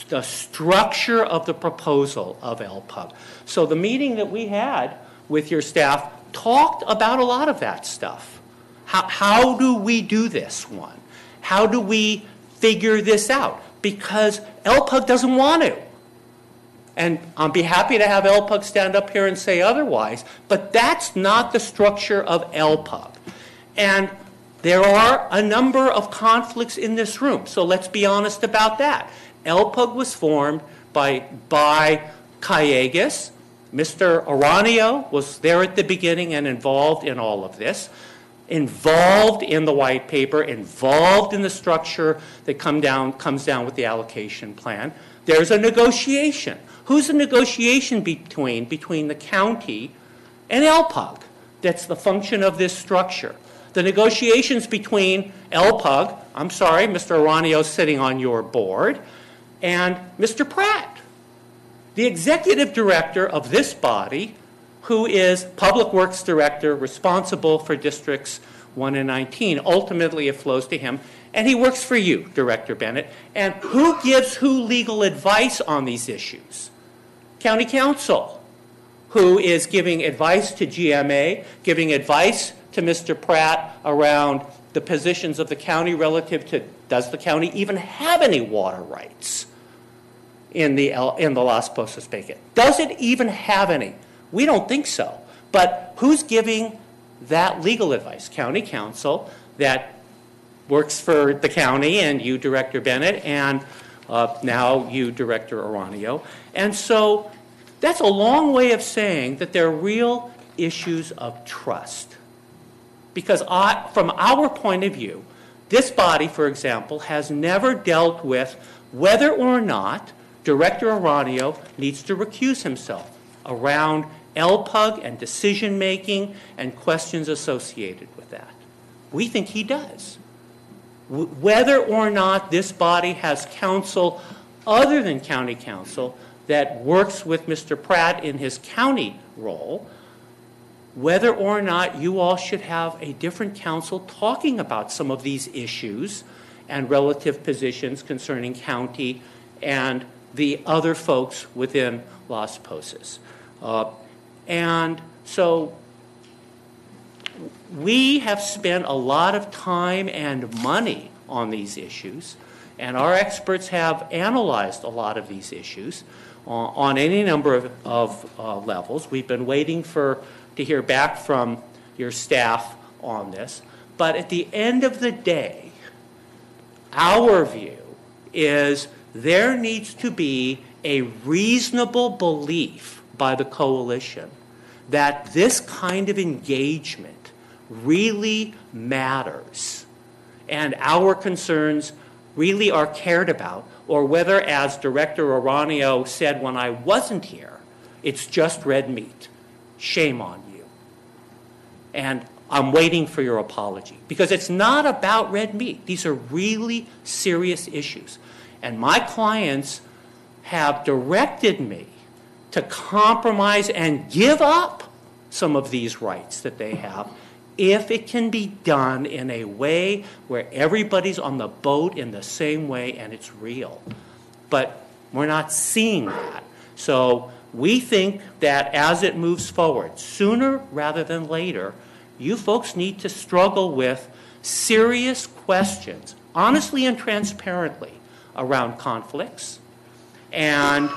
the structure of the proposal of LPUG. So the meeting that we had with your staff talked about a lot of that stuff. How do we do this one? How do we figure this out? Because LPUG doesn't want to. And I'll be happy to have LPUG stand up here and say otherwise, but that's not the structure of LPUG. And there are a number of conflicts in this room, so let's be honest about that. LPUG was formed by Callegas. Mr. Aranio was there at the beginning and involved in all of this, involved in the white paper, involved in the structure that comes down with the allocation plan. There's a negotiation. Who's the negotiation between the county and LPUG? That's the function of this structure. The negotiations between LPUG, I'm sorry, Mr. Aranio's sitting on your board, and Mr. Pratt, the executive director of this body, who is Public Works Director responsible for Districts 1 and 19. Ultimately, it flows to him. And he works for you, Director Bennett. And who gives who legal advice on these issues? County Council, who is giving advice to GMA, giving advice to Mr. Pratt around the positions of the county relative to, does the county even have any water rights in the Las Posas Basin? Does it even have any? We don't think so. But who's giving that legal advice? County Council that works for the county, and you, Director Bennett, and now you, Director Aranio. And so that's a long way of saying that there are real issues of trust. Because from our point of view, this body, for example, has never dealt with whether or not Director Aranio needs to recuse himself around LPUG and decision-making and questions associated with that. We think he does. Whether or not this body has counsel other than county counsel that works with Mr. Pratt in his county role, whether or not you all should have a different counsel talking about some of these issues and relative positions concerning county and the other folks within Las Posas. And so we have spent a lot of time and money on these issues, and our experts have analyzed a lot of these issues on any number of levels. We've been waiting to hear back from your staff on this. But at the end of the day, our view is there needs to be a reasonable belief by the coalition that this kind of engagement really matters and our concerns really are cared about, or whether, as Director Aranio said when I wasn't here, it's just red meat. Shame on you. And I'm waiting for your apology, because it's not about red meat. These are really serious issues. And my clients have directed me to compromise and give up some of these rights that they have if it can be done in a way where everybody's on the boat in the same way and it's real. But we're not seeing that. So We think that as it moves forward, sooner rather than later, you folks need to struggle with serious questions, honestly and transparently, around conflicts, and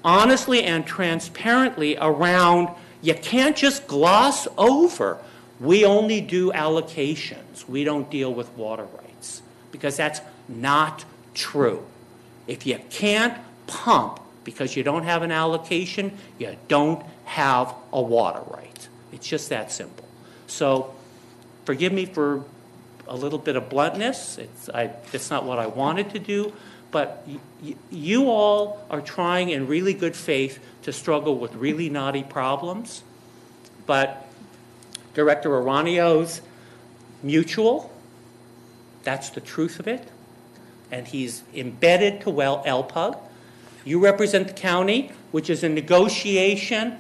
honestly and transparently around, you can't just gloss over, we only do allocations, we don't deal with water rights, because that's not true. If you can't pump because you don't have an allocation, you don't have a water right. It's just that simple. So forgive me for a little bit of bluntness. It's not what I wanted to do, but you all are trying in really good faith to struggle with really knotty problems. But Director Aranio's mutual, that's the truth of it, and he's embedded to LPUG. You represent the county, which is a negotiation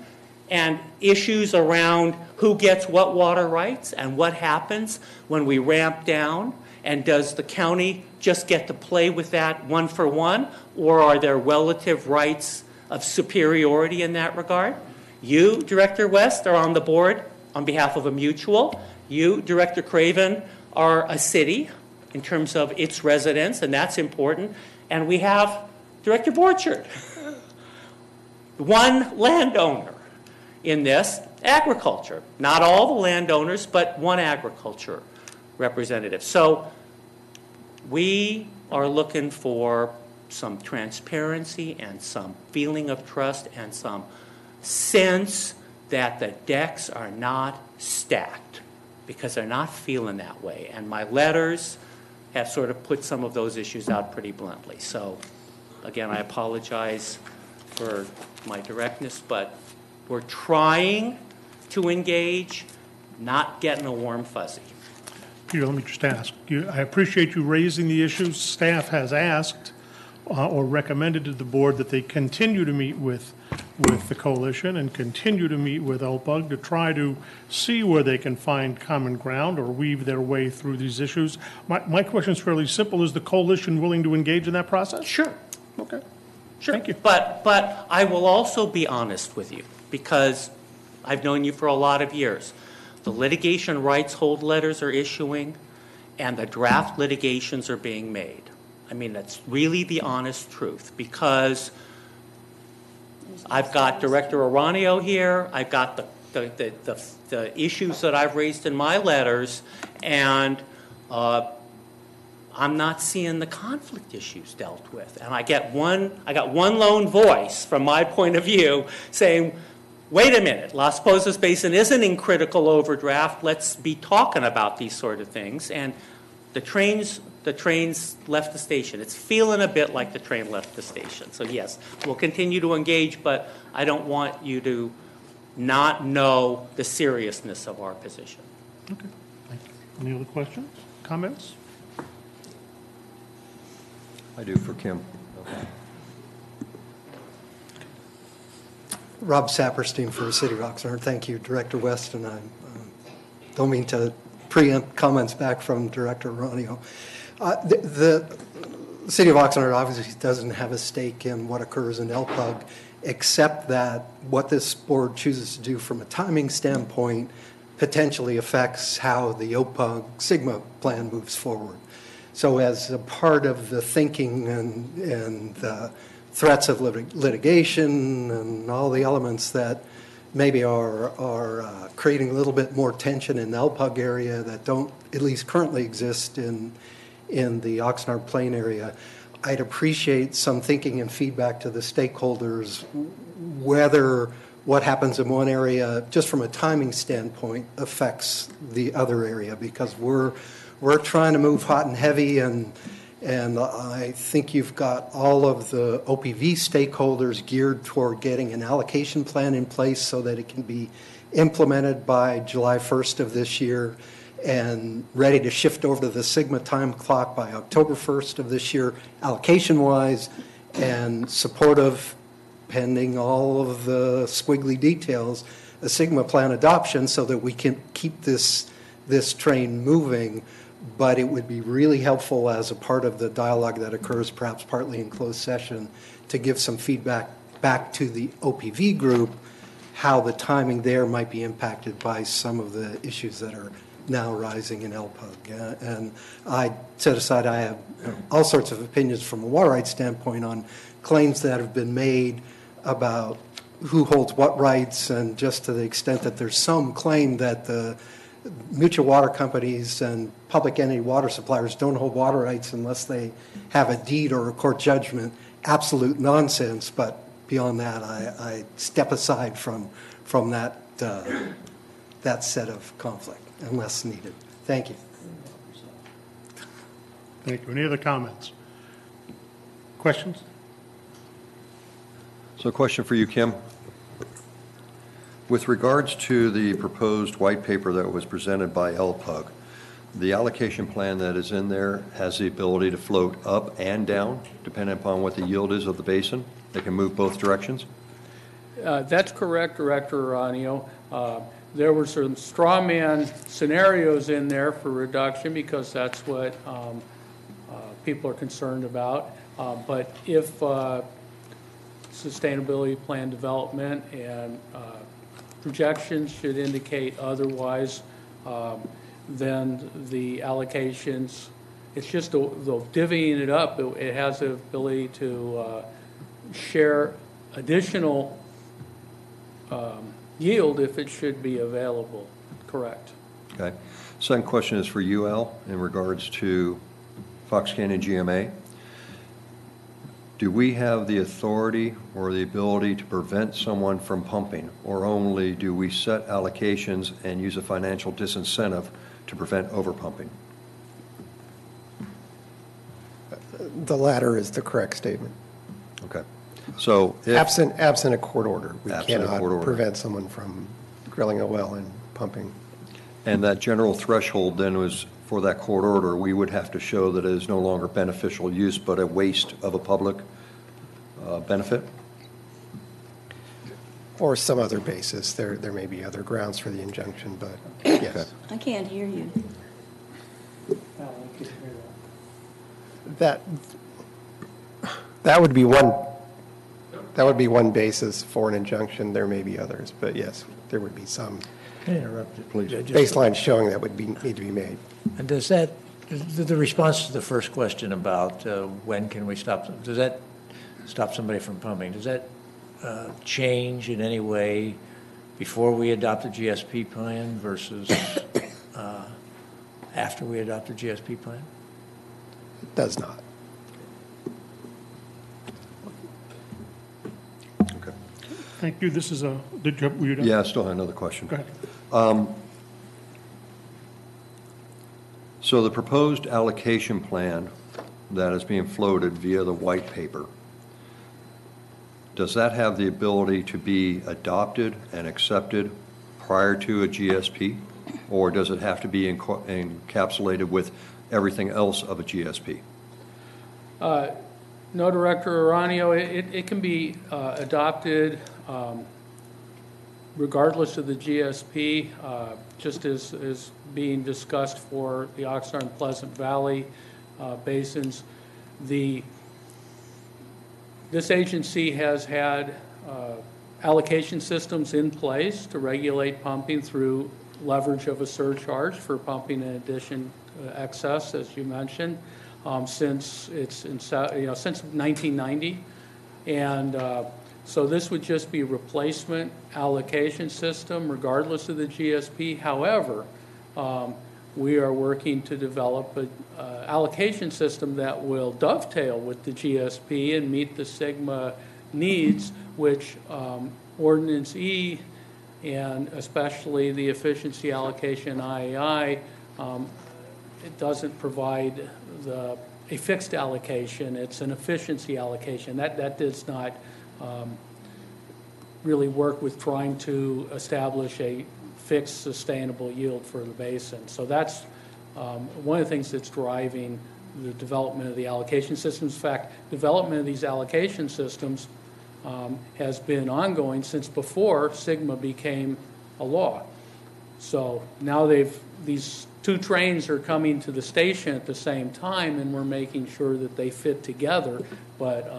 and issues around who gets what water rights and what happens when we ramp down, and does the county just get to play with that one for one, or are there relative rights of superiority in that regard? You, Director West, are on the board on behalf of a mutual. You, Director Craven, are a city in terms of its residents, and that's important. And we have Director Borchard, one landowner in this, agriculture. Not all the landowners, but one agriculture representative. So we are looking for some transparency and some feeling of trust and some sense that the decks are not stacked, because they're not feeling that way. And my letters have sort of put some of those issues out pretty bluntly. So again, I apologize for my directness, but we're trying to engage, not getting a warm fuzzy. Peter, let me just ask. I appreciate you raising the issues. Staff has asked or recommended to the board that they continue to meet with the coalition and continue to meet with LPUG to try to see where they can find common ground or weave their way through these issues. My question is fairly simple. Is the coalition willing to engage in that process? Sure. Okay. Sure. Thank you. But I will also be honest with you, because I've known you for a lot of years. The litigation rights hold letters are issuing, and the draft litigations are being made. I mean, that's really the honest truth, because I've got Director Aranio here, I've got the issues that I've raised in my letters, and I'm not seeing the conflict issues dealt with. And I got one lone voice from my point of view saying, wait a minute, Las Posas Basin isn't in critical overdraft, let's be talking about these sort of things. And the train's left the station. It's feeling a bit like the train left the station. So yes, we'll continue to engage, but I don't want you to not know the seriousness of our position. Okay. Thank you. Any other questions, comments? I do for Kim. Rob Saperstein for the City of Oxnard. Thank you, Director West, and I don't mean to preempt comments back from Director Aranio. The City of Oxnard obviously doesn't have a stake in what occurs in LPUG, except that what this board chooses to do from a timing standpoint potentially affects how the OPUG Sigma plan moves forward. So as a part of the thinking and the threats of litigation and all the elements that maybe are creating a little bit more tension in the LPUG area that don't at least currently exist in the Oxnard Plain area, I'd appreciate some thinking and feedback to the stakeholders whether what happens in one area, just from a timing standpoint, affects the other area, because we're trying to move hot and heavy, and I think you've got all of the OPV stakeholders geared toward getting an allocation plan in place so that it can be implemented by July 1st of this year and ready to shift over to the Sigma time clock by October 1st of this year, allocation-wise, and supportive, pending all of the squiggly details, a Sigma plan adoption so that we can keep this train moving. But it would be really helpful as a part of the dialogue that occurs perhaps partly in closed session to give some feedback back to the OPV group, how the timing there might be impacted by some of the issues that are now rising in LPUG. And I set aside, I have all sorts of opinions from a water rights standpoint on claims that have been made about who holds what rights, and just to the extent that there's some claim that the mutual water companies and public entity water suppliers don't hold water rights unless they have a deed or a court judgment. Absolute nonsense, but beyond that, I step aside from that, that set of conflict unless needed. Thank you. Thank you. Any other comments? Questions? So a question for you, Kim. With regards to the proposed white paper that was presented by LPUG, the allocation plan that is in there has the ability to float up and down, depending upon what the yield is of the basin. They can move both directions? That's correct, Director Aranio. There were some straw man scenarios in there for reduction because that's what people are concerned about. But if sustainability plan development and projections should indicate otherwise, then the allocations, it's just the divvying it up, it has the ability to share additional yield if it should be available. Correct. Okay. Second question is for you, Al, in regards to Fox Canyon GMA. Do we have the authority or the ability to prevent someone from pumping, or only do we set allocations and use a financial disincentive to prevent overpumping? The latter is the correct statement. Okay. So if Absent a court order, we Absent a cannot court order. prevent someone from drilling a well and pumping. And that general threshold then was, for that court order, we would have to show that it is no longer beneficial use, but a waste of a public benefit? Or some other basis. There may be other grounds for the injunction, but yes. I can't hear you. That would be one basis for an injunction. There may be others, but yes, there would be some Can I interrupt you? Please. baseline showing that would need to be made. And does that, the response to the first question about when can we stop, does that stop somebody from pumping, does that change in any way before we adopt a GSP plan versus after we adopt a GSP plan? It does not. Okay. Thank you. This is a, were you done? Yeah, I still have another question. Go ahead. So the proposed allocation plan that is being floated via the white paper, does that have the ability to be adopted and accepted prior to a GSP? Or does it have to be encapsulated with everything else of a GSP? No, Director Aranio, it can be adopted regardless of the GSP, just as being discussed for the Oxnard and Pleasant Valley basins. This agency has had allocation systems in place to regulate pumping through leverage of a surcharge for pumping in addition to excess, as you mentioned, since since 1990, and so this would just be a replacement allocation system regardless of the GSP. However, we are working to develop an allocation system that will dovetail with the GSP and meet the SGMA needs, which Ordinance E and especially the efficiency allocation IAI, it doesn't provide a fixed allocation. It's an efficiency allocation. That does not really work with trying to establish a fixed sustainable yield for the basin. So that's one of the things that's driving the development of the allocation systems. In fact, development of these allocation systems has been ongoing since before SGMA became a law. So now these two trains are coming to the station at the same time, and we're making sure that they fit together. But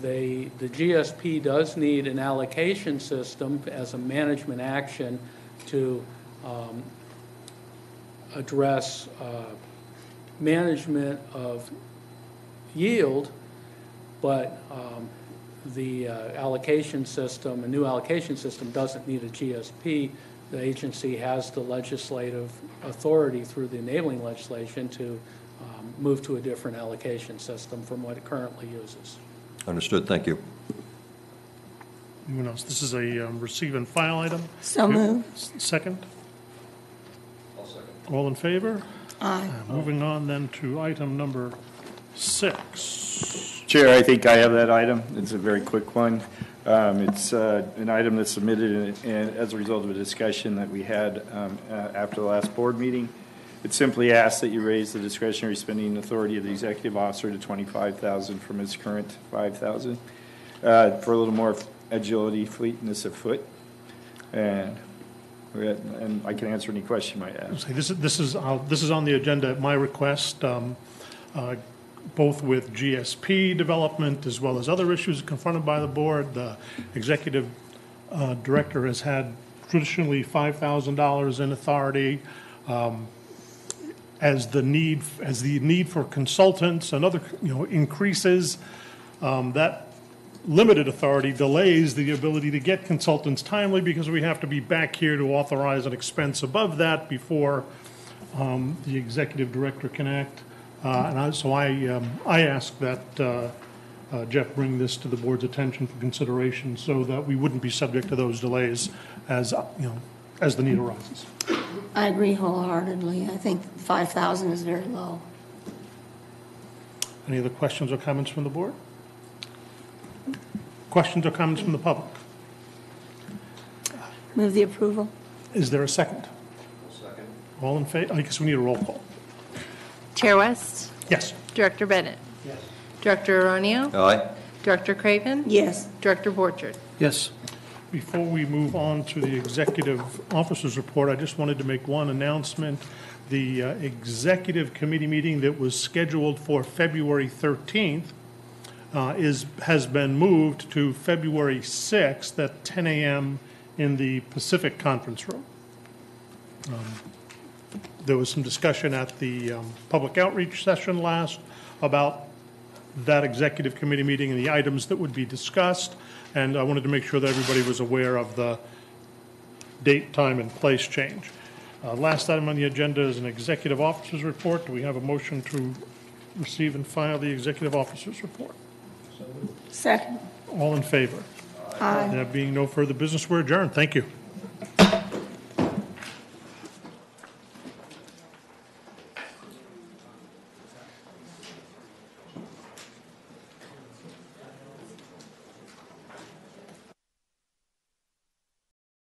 the GSP does need an allocation system as a management action to address management of yield, but the allocation system, a new allocation system, doesn't need a GSP. The agency has the legislative authority through the enabling legislation to move to a different allocation system from what it currently uses. Understood, thank you. Anyone else? This is a receive and file item. So moved. Second? I'll second. All in favor? Aye. Moving on then to item number 6. Chair, I think I have that item. It's a very quick one. It's an item that's submitted as a result of a discussion that we had after the last board meeting. It simply asks that you raise the discretionary spending authority of the executive officer to $25,000 from its current $5,000 for a little more agility, fleetness of foot, and I can answer any question you might ask. This is on the agenda at my request, both with GSP development as well as other issues confronted by the board. The executive director has had traditionally $5,000 in authority. As the need for consultants and other increases, that limited authority delays the ability to get consultants timely because we have to be back here to authorize an expense above that before the executive director can act. So I ask that Jeff bring this to the board's attention for consideration so that we wouldn't be subject to those delays as the need arises. I agree wholeheartedly. I think 5,000 is very low. Any other questions or comments from the board? Questions or comments from the public? Move the approval. Is there a second? Second. All in favor? I guess we need a roll call. Chair West? Yes. Director Bennett? Yes. Director Aronio? Aye. Director Craven? Yes. Director Borchard? Yes. Before we move on to the executive officer's report, I just wanted to make one announcement. The executive committee meeting that was scheduled for February 13th has been moved to February 6th at 10 a.m. in the Pacific Conference Room. There was some discussion at the public outreach session last about that executive committee meeting and the items that would be discussed, and I wanted to make sure that everybody was aware of the date, time, and place change. Last item on the agenda is an executive officer's report. Do we have a motion to receive and file the executive officer's report? Second. All in favor? Aye. There being no further business, we're adjourned. Thank you.